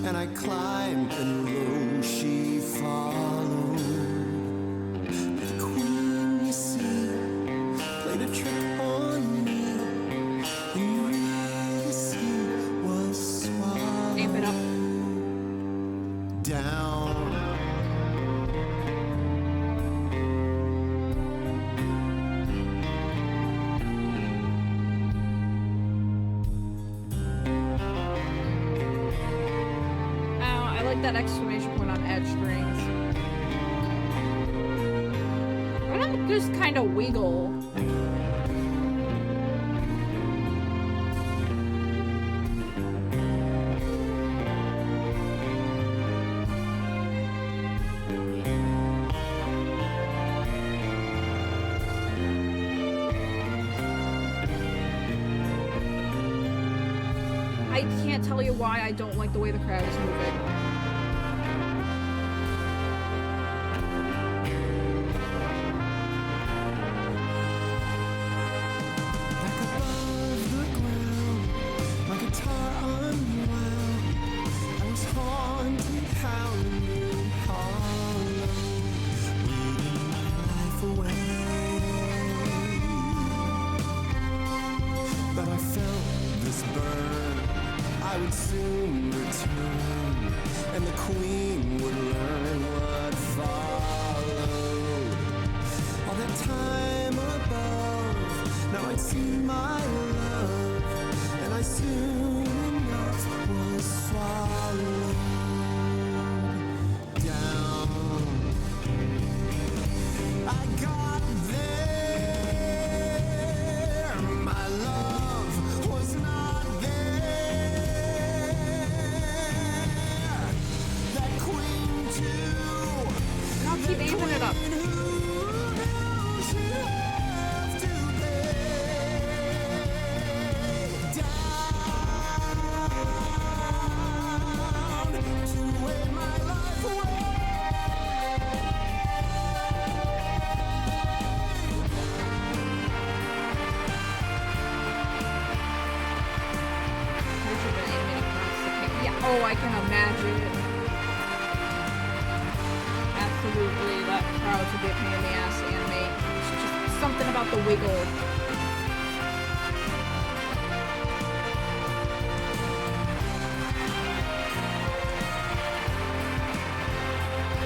and I climbed, and lo, she followed. The queen, you see, played a trick on me, and really she was swallowed Amp it up. down. Oh, I like that exclamation point on edge strings. Why don't just kind of wiggle? I can't tell you why I don't like the way the crowd is moving. Back above the ground, my guitar unwound. I was haunted, pounding hollow, bleeding my life away. But I felt this burn. I would soon return, and the queen would learn what followed. All that time above, now I'd see my love, and I soon enough was swallowed down. I got there, my love was not there. That queen too. I'll keep amping it up. Oh, I can imagine. Absolutely, that crowd's a bit pain in the ass to animate. It's just something about the wiggle.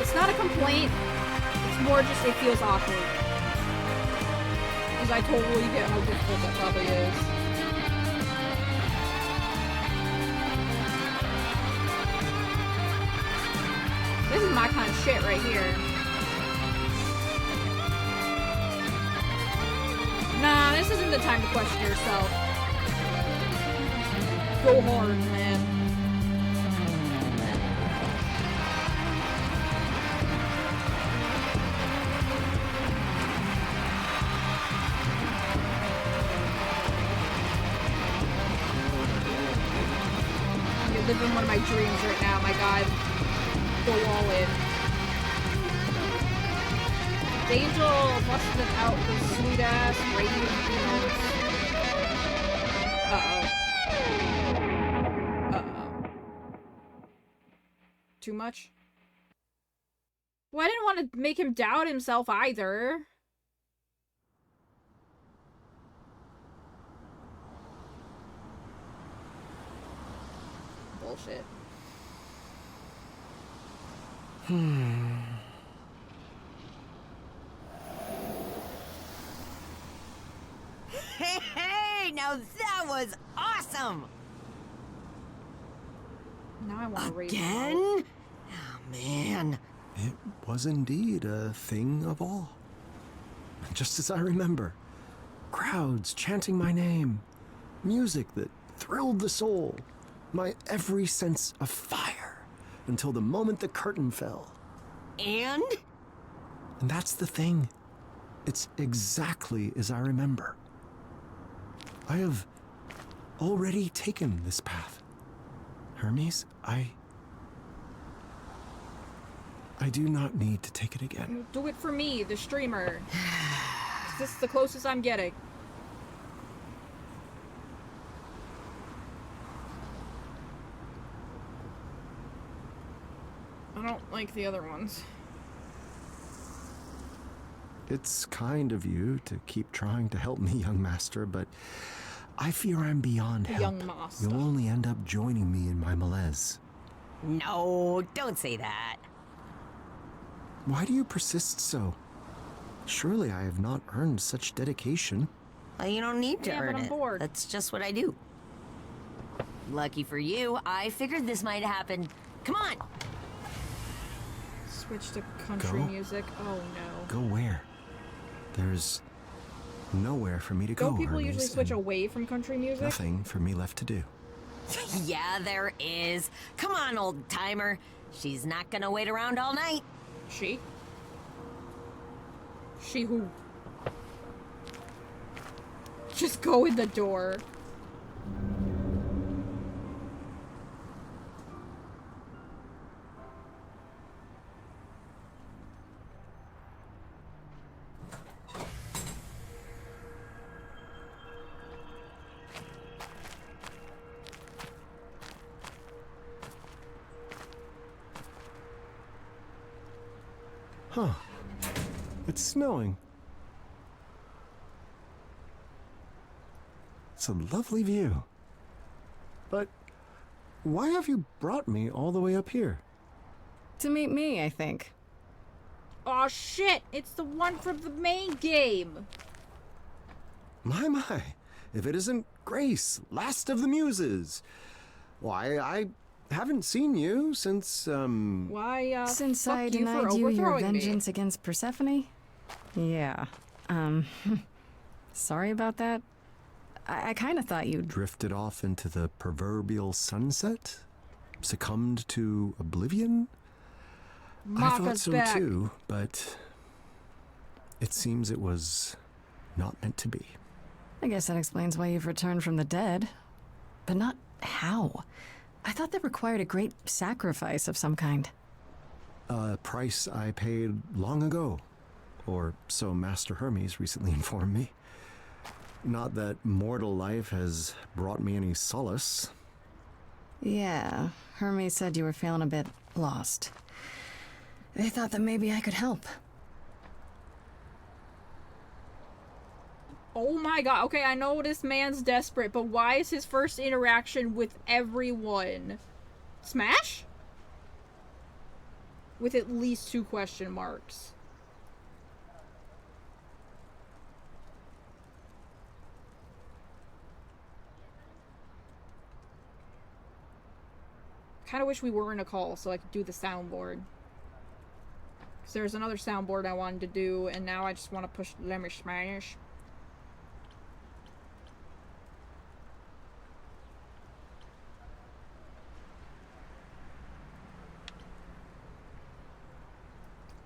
It's not a complaint. It's more just it feels awkward. Because I totally get how difficult that probably is. This is my kind of shit right here. Nah, this isn't the time to question yourself. Go hard, man. You're living one of my dreams right now, my god. Go all in. Angel busted out the sweet ass radiant emotes. Uh-oh. Too much? Well, I didn't want to make him doubt himself either. Bullshit. Hey, now that was awesome! Now I want to raise Again? Oh, man. It was indeed a thing of awe. Just as I remember. Crowds chanting my name. Music that thrilled the soul. My every sense afire. Until the moment the curtain fell. And? And that's the thing. It's exactly as I remember. I have already taken this path. Hermes, I do not need to take it again. Do it for me, the streamer. This is the closest I'm getting. I don't like the other ones. It's kind of you to keep trying to help me, young master, but I fear I'm beyond help. Young master. You'll only end up joining me in my malaise. No, don't say that. Why do you persist so? Surely I have not earned such dedication. Well, you don't need to Yeah, but earn I'm it. bored. That's just what I do. Lucky for you, I figured this might happen. Come on! Switch to country Go? music. Oh no. Go where? There's nowhere for me to go, Don't people Hermes, usually switch and away from country music? nothing for me left to do. Yeah, there is. Come on, old timer. She's not gonna wait around all night. She? She who? Just go in the door. Huh. It's snowing. It's a lovely view. But why have you brought me all the way up here? To meet me, I think. Aw shit! It's the one from the main game! My. If it isn't Grace, last of the Muses. Why, I haven't seen you since, Why, Since fuck I you denied for you your overthrowing me. vengeance against Persephone? Yeah. Sorry about that. I kind of thought you'd... drifted off into the proverbial sunset? Succumbed to oblivion? I thought Maka's so back. too, but it seems it was not meant to be. I guess that explains why you've returned from the dead. But not how. I thought that required a great sacrifice of some kind. A price I paid long ago, or so Master Hermes recently informed me. Not that mortal life has brought me any solace. Yeah, Hermes said you were feeling a bit lost. They thought that maybe I could help. Oh my god. Okay, I know this man's desperate, but why is his first interaction with everyone smash? With at least 2 question marks. Kind of wish we were in a call so I could do the soundboard. Because there's another soundboard I wanted to do, and now I just want to push let me smash.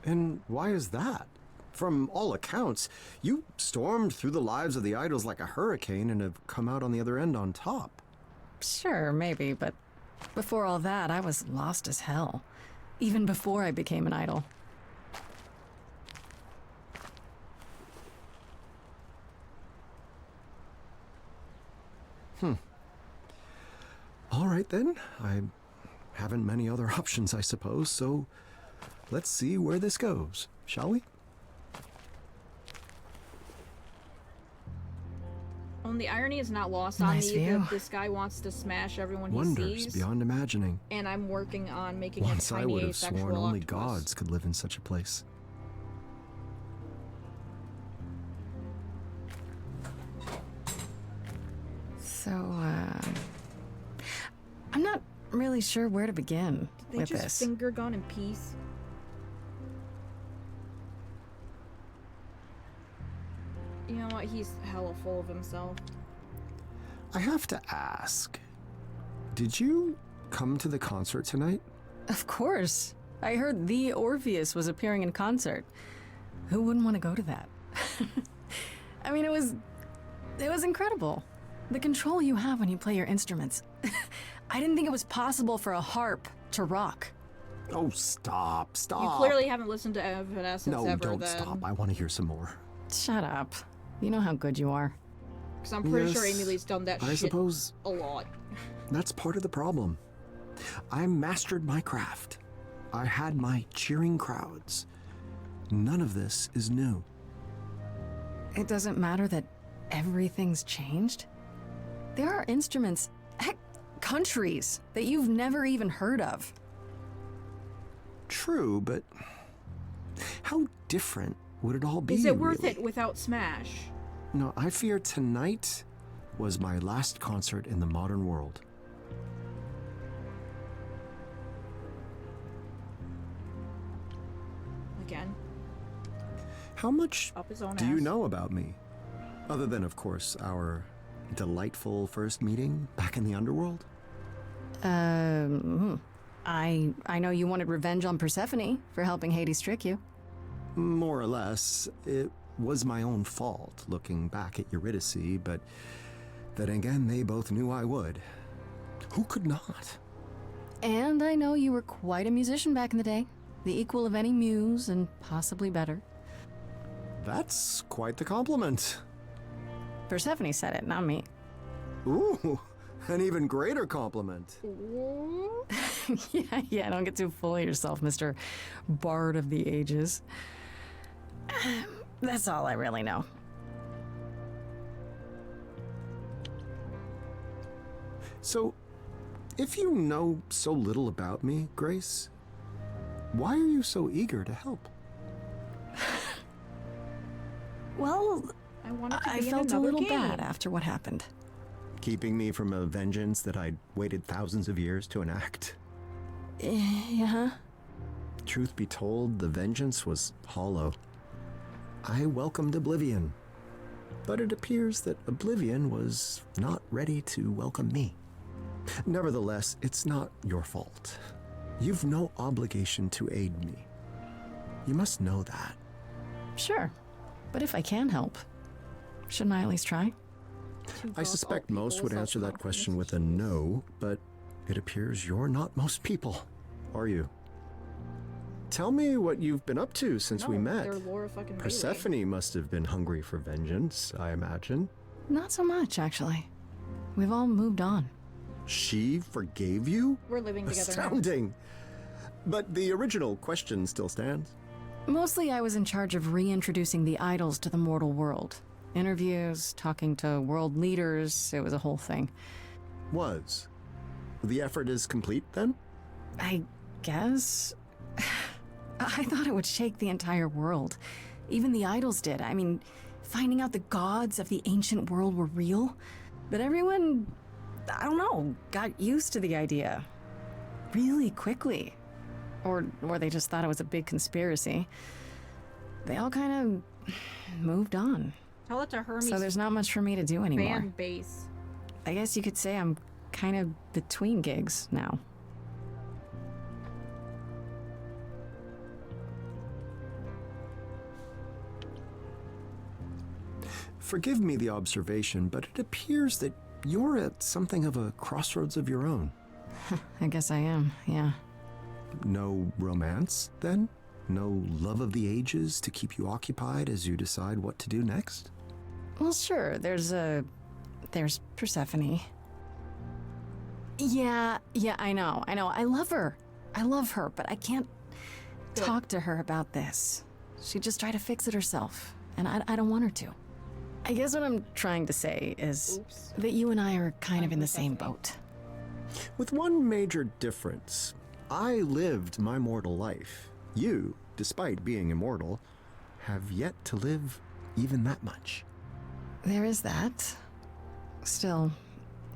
And why is that? From all accounts, you stormed through the lives of the idols like a hurricane and have come out on the other end on top. Sure, maybe, but before all that, I was lost as hell. Even before I became an idol. All right then, I haven't many other options, I suppose, so let's see where this goes, shall we? The irony is not lost on Nice me view. that this guy wants to smash everyone he Wonders sees. beyond imagining. And I'm working on making Once a I tiny would have asexual sworn only octopus. gods could live in such a place. So, I'm not really sure where to begin They with just this. finger gun in peace. You know what? He's hella full of himself. I have to ask, did you come to the concert tonight? Of course. I heard the Orpheus was appearing in concert. Who wouldn't want to go to that? I mean, it was incredible. The control you have when you play your instruments. I didn't think it was possible for a harp to rock. Oh, stop. You clearly haven't listened to Evanescence No, ever don't then. stop. I want to hear some more. Shut up. You know how good you are. Because I'm pretty sure Yes, Amy Lee's done that I shit suppose a lot. that's part of the problem. I mastered my craft. I had my cheering crowds. None of this is new. It doesn't matter that everything's changed. There are instruments, heck, countries that you've never even heard of. True, but how different would it all be? Is it worth really? it without Smash? No, I fear tonight was my last concert in the modern world. Again, How much up his own do ass. you know about me? Other than, of course, our delightful first meeting back in the underworld? I know you wanted revenge on Persephone for helping Hades trick you. More or less. It was my own fault looking back at Eurydice, but then again, they both knew I would. Who could not? And I know you were quite a musician back in the day. The equal of any muse, and possibly better. That's quite the compliment. Persephone said it, not me. Ooh, an even greater compliment. Yeah, don't get too full of yourself, Mr. Bard of the Ages. That's all I really know. So, if you know so little about me, Grace, why are you so eager to help? Well, I wanted to I be in felt a another little game. bad after what happened. Keeping me from a vengeance that I'd waited thousands of years to enact? Yeah. Truth be told, the vengeance was hollow. I welcomed Oblivion, but it appears that Oblivion was not ready to welcome me. Nevertheless, it's not your fault. You've no obligation to aid me. You must know that. Sure. But if I can help, shouldn't I at least try? I suspect most would answer that question with a no, but it appears you're not most people, are you? Tell me what you've been up to since we met. They're Laura fucking Bailey. Persephone must have been hungry for vengeance, I imagine. Not so much, actually. We've all moved on. She forgave you? We're living together now. Astounding. But the original question still stands. Mostly I was in charge of reintroducing the idols to the mortal world. Interviews, talking to world leaders, it was a whole thing. Was. The effort is complete then? I guess? I thought it would shake the entire world. Even the idols did. I mean, finding out the gods of the ancient world were real. But everyone, I don't know, got used to the idea. Really quickly. Or they just thought it was a big conspiracy. They all kind of moved on. Tell it to Hermes. So there's not much for me to do anymore. Fan base. I guess you could say I'm kind of between gigs now. Forgive me the observation, but it appears that you're at something of a crossroads of your own. I guess I am, yeah. No romance, then? No love of the ages to keep you occupied as you decide what to do next? Well, sure, there's Persephone. Yeah, I know. I love her, but I can't talk to her about this. She'd just try to fix it herself, and I don't want her to. I guess what I'm trying to say is that you and I are kind of in the same boat. With one major difference. I lived my mortal life. You, despite being immortal, have yet to live even that much. There is that. Still,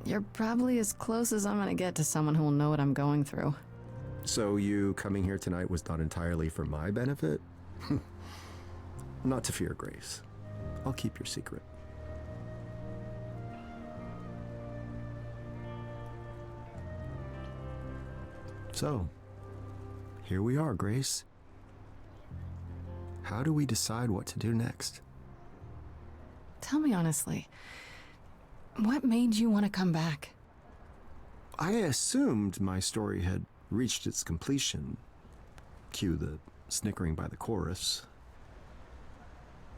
you're probably as close as I'm gonna get to someone who will know what I'm going through. So you coming here tonight was not entirely for my benefit? Not to fear, Grace. I'll keep your secret. So, here we are, Grace. How do we decide what to do next? Tell me honestly, what made you want to come back? I assumed my story had reached its completion. Cue the snickering by the chorus.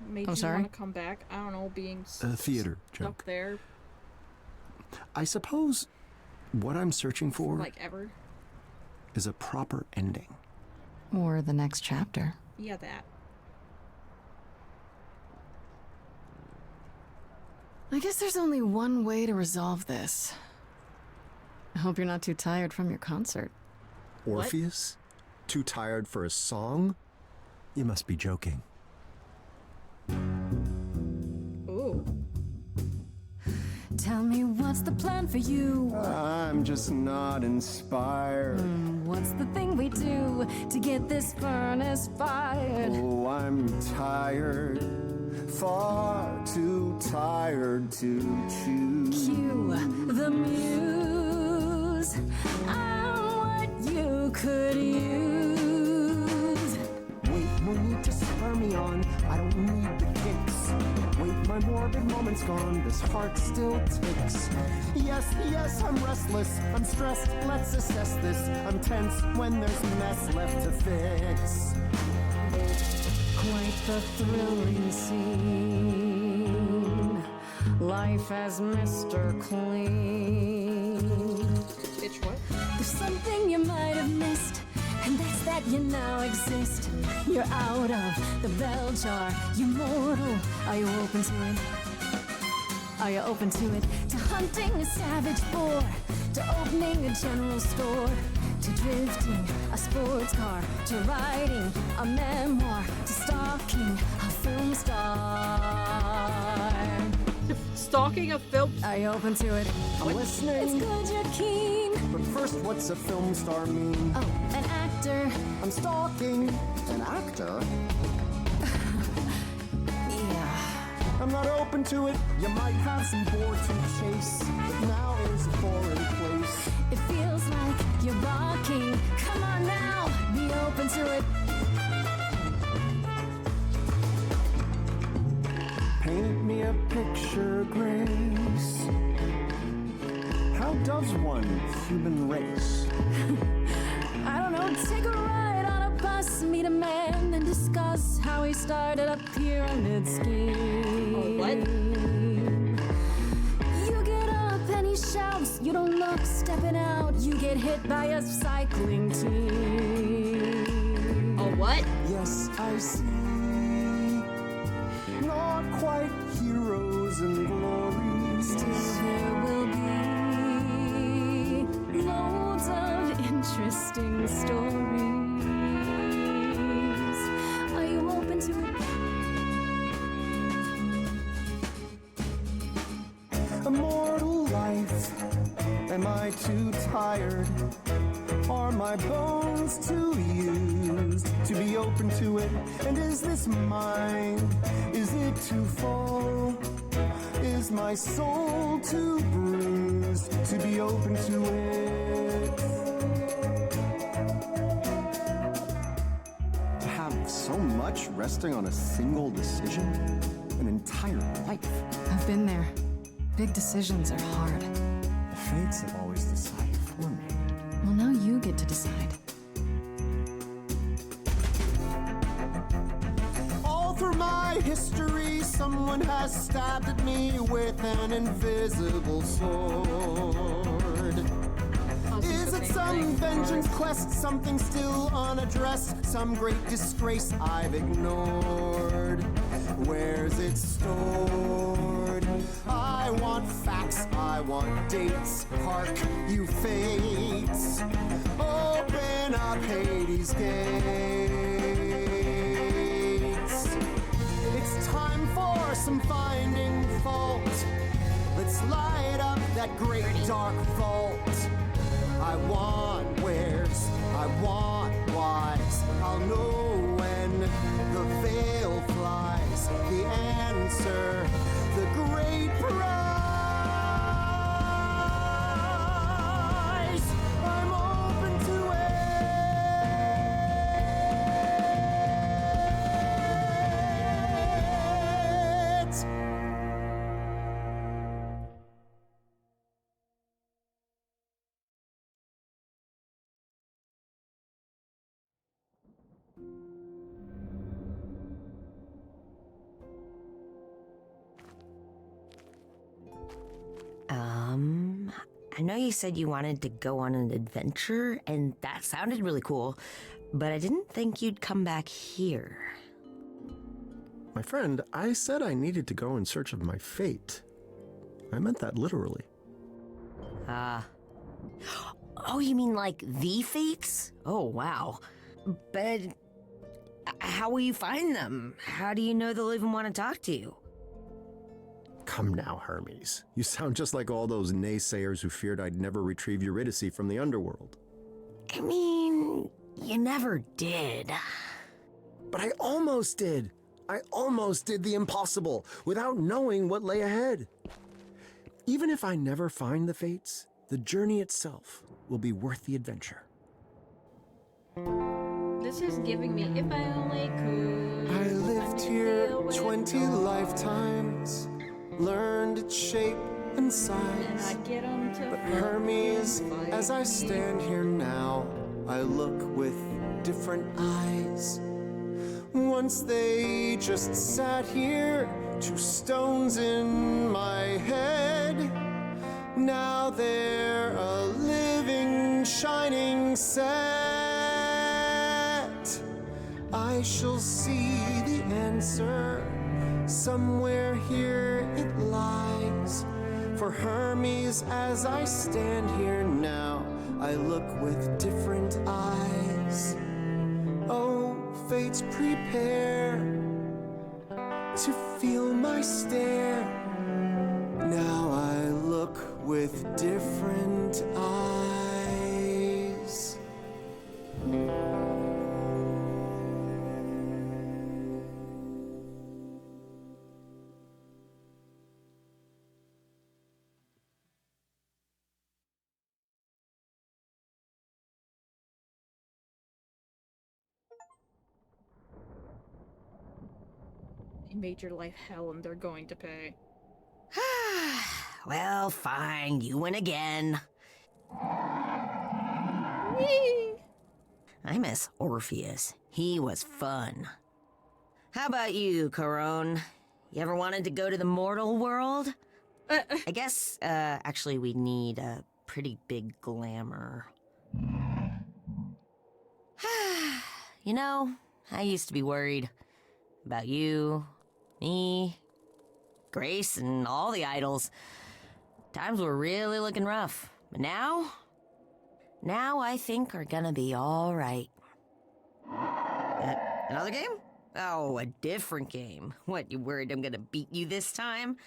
Made I'm you sorry? want to come back? I don't know, being A theater stuck joke. there I suppose what I'm searching for like ever. is a proper ending. Or the next chapter? Yeah, that. I guess there's only one way to resolve this. I hope you're not too tired from your concert. Orpheus? Too tired for a song? You must be joking. Ooh. Tell me what's the plan for you? I'm just not inspired. What's the thing we do to get this furnace fired? Oh, I'm tired. Far too tired to choose. Cue the muse. I'm what you could use. Wait, no need to spur me on. I don't need the kicks. Wait, my morbid moment's gone. This heart still ticks. Yes, I'm restless. I'm stressed. Let's assess this. I'm tense when there's mess left to fix. Quite the thrilling scene. Life as Mr. Clean. Bitch, what? There's something you might have missed, and that's that you now exist. You're out of the bell jar, you're mortal. Are you open to it? Are you open to it? To hunting a savage boar, to opening a general store, to drifting a sports car, to writing a memoir, to stalking a film star. Stalking a film. Are you open to it? I'm It's listening. good you're keen. But first, what's a film star mean? Oh, an actor. I'm stalking an actor. Yeah. I'm not open to it. You might have some boar to chase, but now is a foreign place. It feels like you're barking. Come on now, be open to it. Paint me a picture, Grace. How does one human race? I don't know, take a ride on a bus, meet a man, and discuss how he started a pyramid scheme. Oh, what? You get up and he shouts, you don't look, Stepping out, you get hit by a cycling team. Oh, what? Yes, I see. Not quite heroes and glory. Still, there will be loads of interesting stories. Are you open to it? Immortal life. Am I too tired? Are my bones too used to be open to it? And is this mine? Is it too full? Is my soul too bruised to be open to it? To have so much resting on a single decision? An entire life? I've been there. Big decisions are hard. The fates have always decided for me. Well, now you get to decide. All through my history, someone has stabbed at me with an invisible sword. Is it some vengeance quest, something still unaddressed, some great disgrace I've ignored? Where's it stored? I want facts, I want dates. Hark, you fates, open up Hades' gates. It's time for some finding fault. Let's light up that great dark vault. I want wheres, I want whys. I'll know when the veil flies. The answer, the great prize. I'm open to it. I know you said you wanted to go on an adventure, and that sounded really cool, but I didn't think you'd come back here. My friend, I said I needed to go in search of my fate. I meant that literally. Oh, you mean like the fates? Oh, wow. But how will you find them? How do you know they'll even want to talk to you? Come now, Hermes. You sound just like all those naysayers who feared I'd never retrieve Eurydice from the underworld. I mean, you never did. But I almost did. I almost did the impossible without knowing what lay ahead. Even if I never find the fates, the journey itself will be worth the adventure. This is giving me if I only could. I lived here 20 lifetimes, learned its shape and And size. I get 'em to But fuck Hermes, me, as I fight stand me. here now, I look with different eyes. Once they just sat here, 2 stones in my head. Now they're a living, shining set. I shall see the answer. Somewhere here it lies. For Hermes, as I stand here now, I look with different eyes. Oh, fates, prepare to feel my stare. Now I look with different eyes. They made your life hell and they're going to pay. Well, fine, you win again. Whee! I miss Orpheus. He was fun. How about you, Corone? You ever wanted to go to the mortal world? I guess, actually, we need pretty big glamour. You know, I used to be worried about you, me, Grace, and all the idols. Times were really looking rough. But now I think are gonna be all right. Another game? Oh, a different game. What, you worried I'm gonna beat you this time?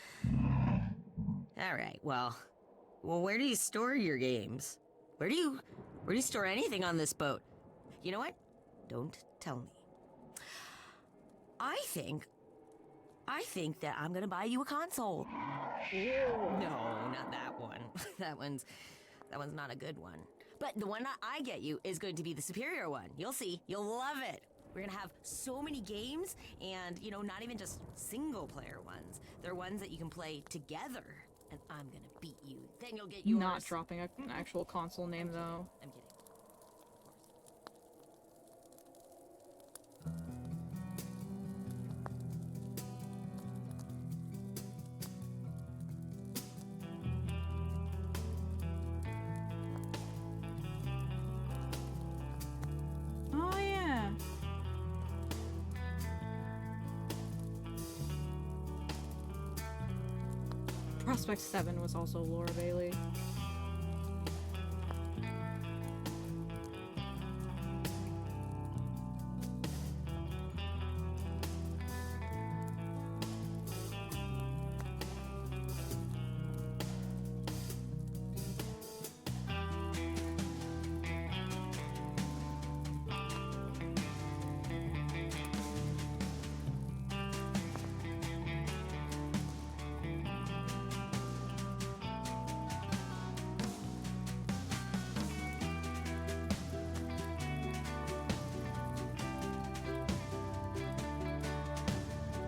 All right, well, where do you store your games? Where do you store anything on this boat? You know what? Don't tell me. I think that I'm gonna buy you a console. No, not that one. that one's not a good one. But the one I get you is going to be the superior one. You'll see. You'll love it. We're gonna have so many games, and not even just single player ones. They're ones that you can play together. And I'm gonna beat you. Then you'll get yours. Not dropping an actual console name though. I'm kidding. Oh yeah. Prospect 7 was also Laura Bailey.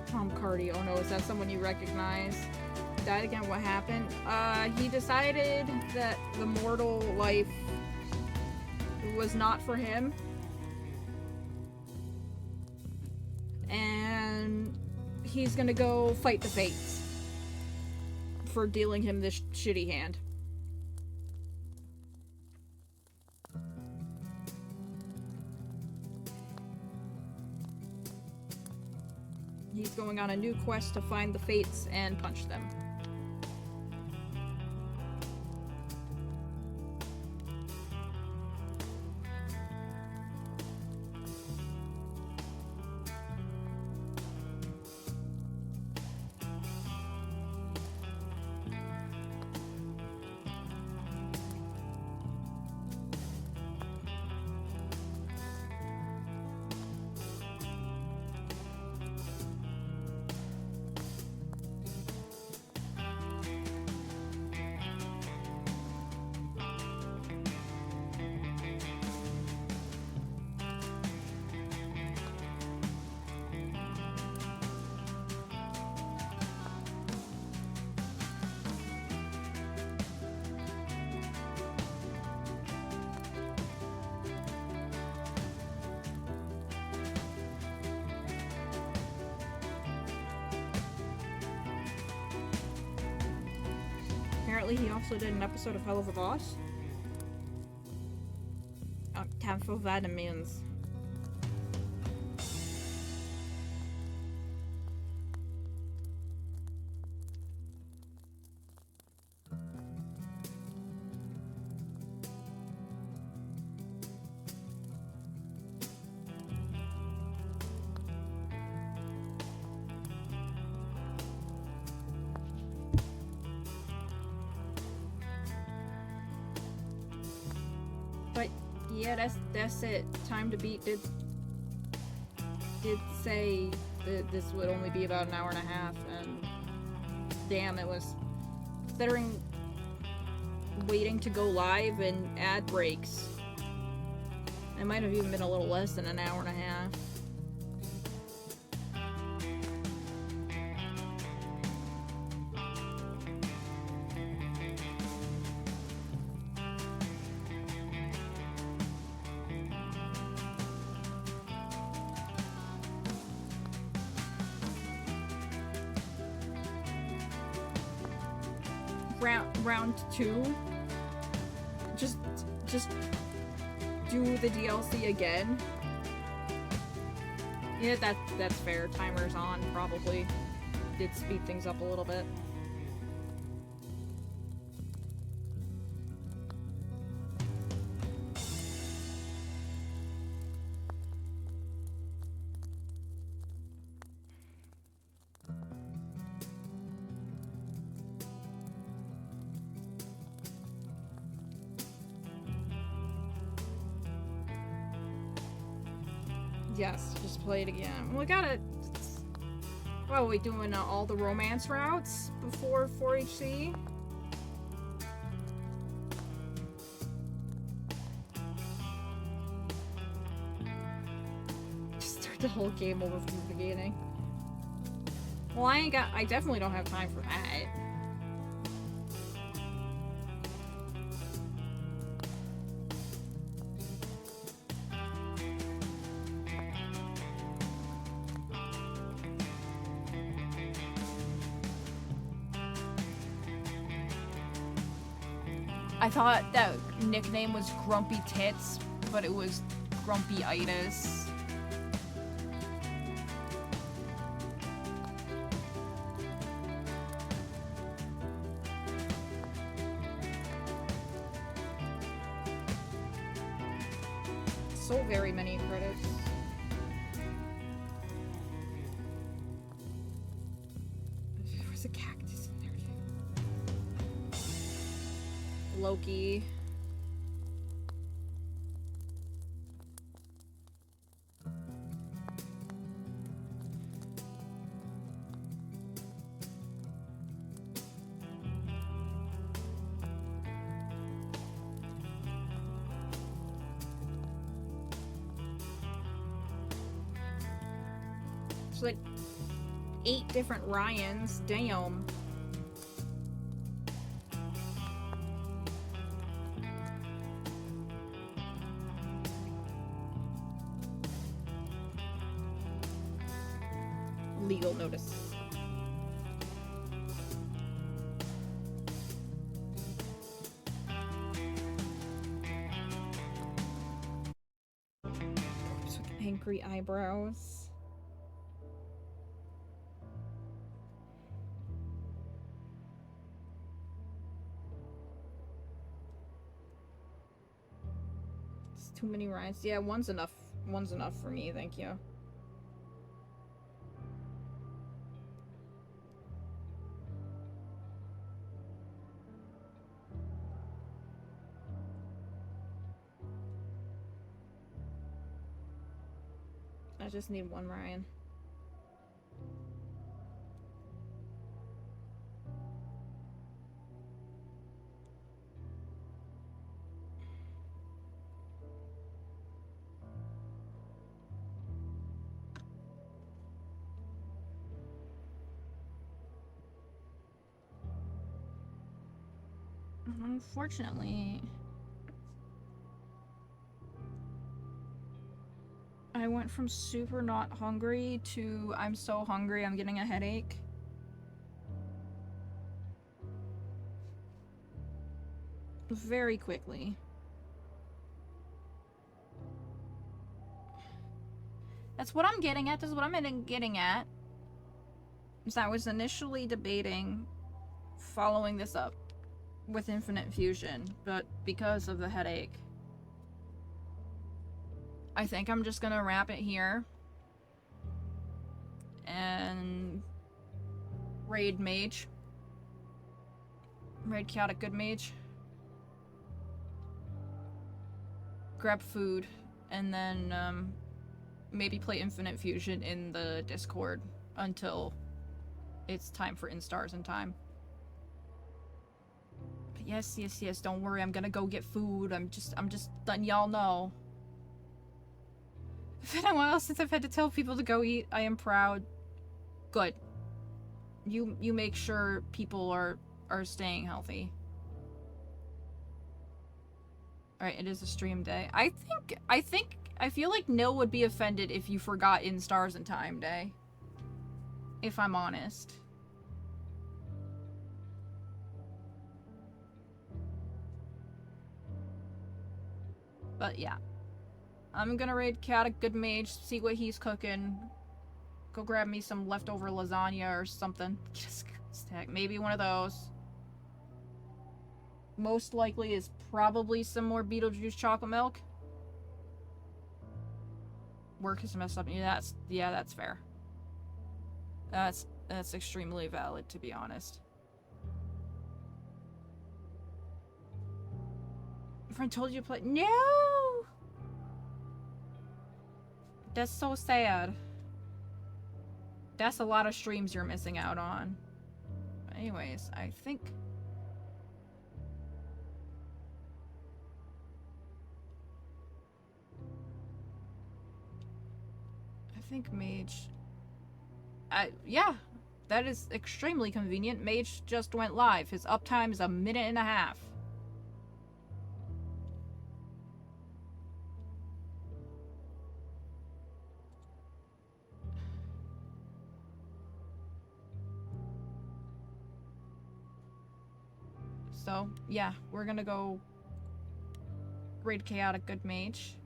Tom Cardy. Oh no, is that someone you recognize? Died again, what happened? He decided that the mortal life was not for him. And he's gonna go fight the fates for dealing him this shitty hand. He's going on a new quest to find the fates and punch them. Apparently he also did an episode of Hell of a Boss. Time for vitamins. But yeah, that's it. Time to Beat did say that this would only be about an hour and a half, and damn, it was, considering waiting to go live and ad breaks, it might have even been a little less than an hour and a half. Round 2 Just do the DLC again. Yeah, that's fair. Timer's on, probably. Did speed things up a little bit. Yes, just play it again. We gotta... What are we doing? All the romance routes before 4HC? Just start the whole game over from the beginning. Well, I definitely don't have time for that. I thought that nickname was Grumpy Tits, but it was Grumpy-itis. So very many credits. There was a cactus in there too. Loki. There's like 8 different Ryans. Damn. Legal notice. Corpse with angry eyebrows. It's too many Ryans. Yeah, one's enough. One's enough for me, thank you. I just need one Ryan. Unfortunately, I went from super not hungry to I'm so hungry I'm getting a headache. Very quickly. That's what I'm getting at. This is what I'm getting at. Is I was initially debating following this up with Infinite Fusion, but because of the headache, I think I'm just gonna wrap it here and raid Mage. Raid Chaotic Good Mage. Grab food, and then maybe play Infinite Fusion in the Discord until it's time for Instars in time. But yes, don't worry, I'm gonna go get food. I'm just letting y'all know. If anyone else since I've had to tell people to go eat, I am proud. Good. You make sure people are staying healthy. Alright, it is a stream day. I feel like Nil would be offended if you forgot Instars in time day. If I'm honest. But yeah. I'm gonna raid Chaotic Good Mage, see what he's cooking. Go grab me some leftover lasagna or something. Just maybe one of those. Most likely is probably some more Beetlejuice chocolate milk. Work is messed up. Yeah, that's fair. That's extremely valid, to be honest. My friend told you to play. No! That's so sad. That's a lot of streams you're missing out on. Anyways, I think Mage... yeah, that is extremely convenient. Mage just went live. His uptime is 1.5 minutes. So, yeah, we're gonna go raid Chaotic Good Mage.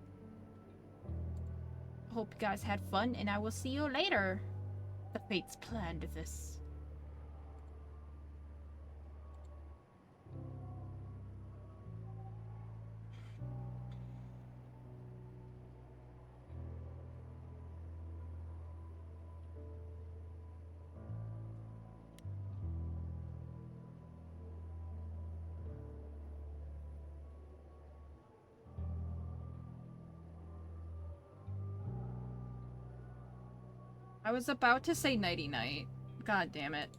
Hope you guys had fun, and I will see you later. The fates planned this. I was about to say nighty-night. God damn it.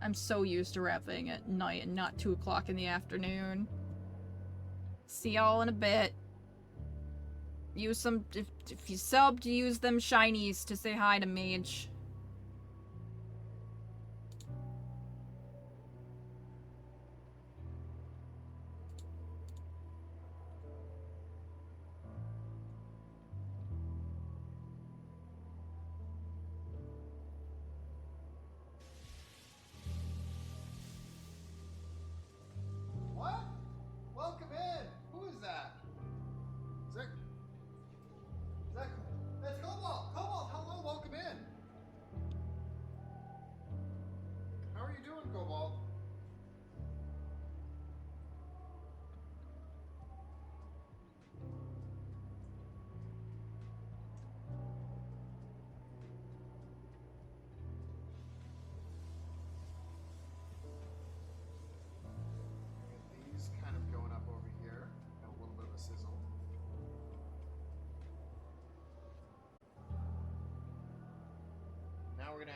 I'm so used to rapping at night and not 2 o'clock in the afternoon. See y'all in a bit. Use some... If you subbed, use them shinies to say hi to Mage.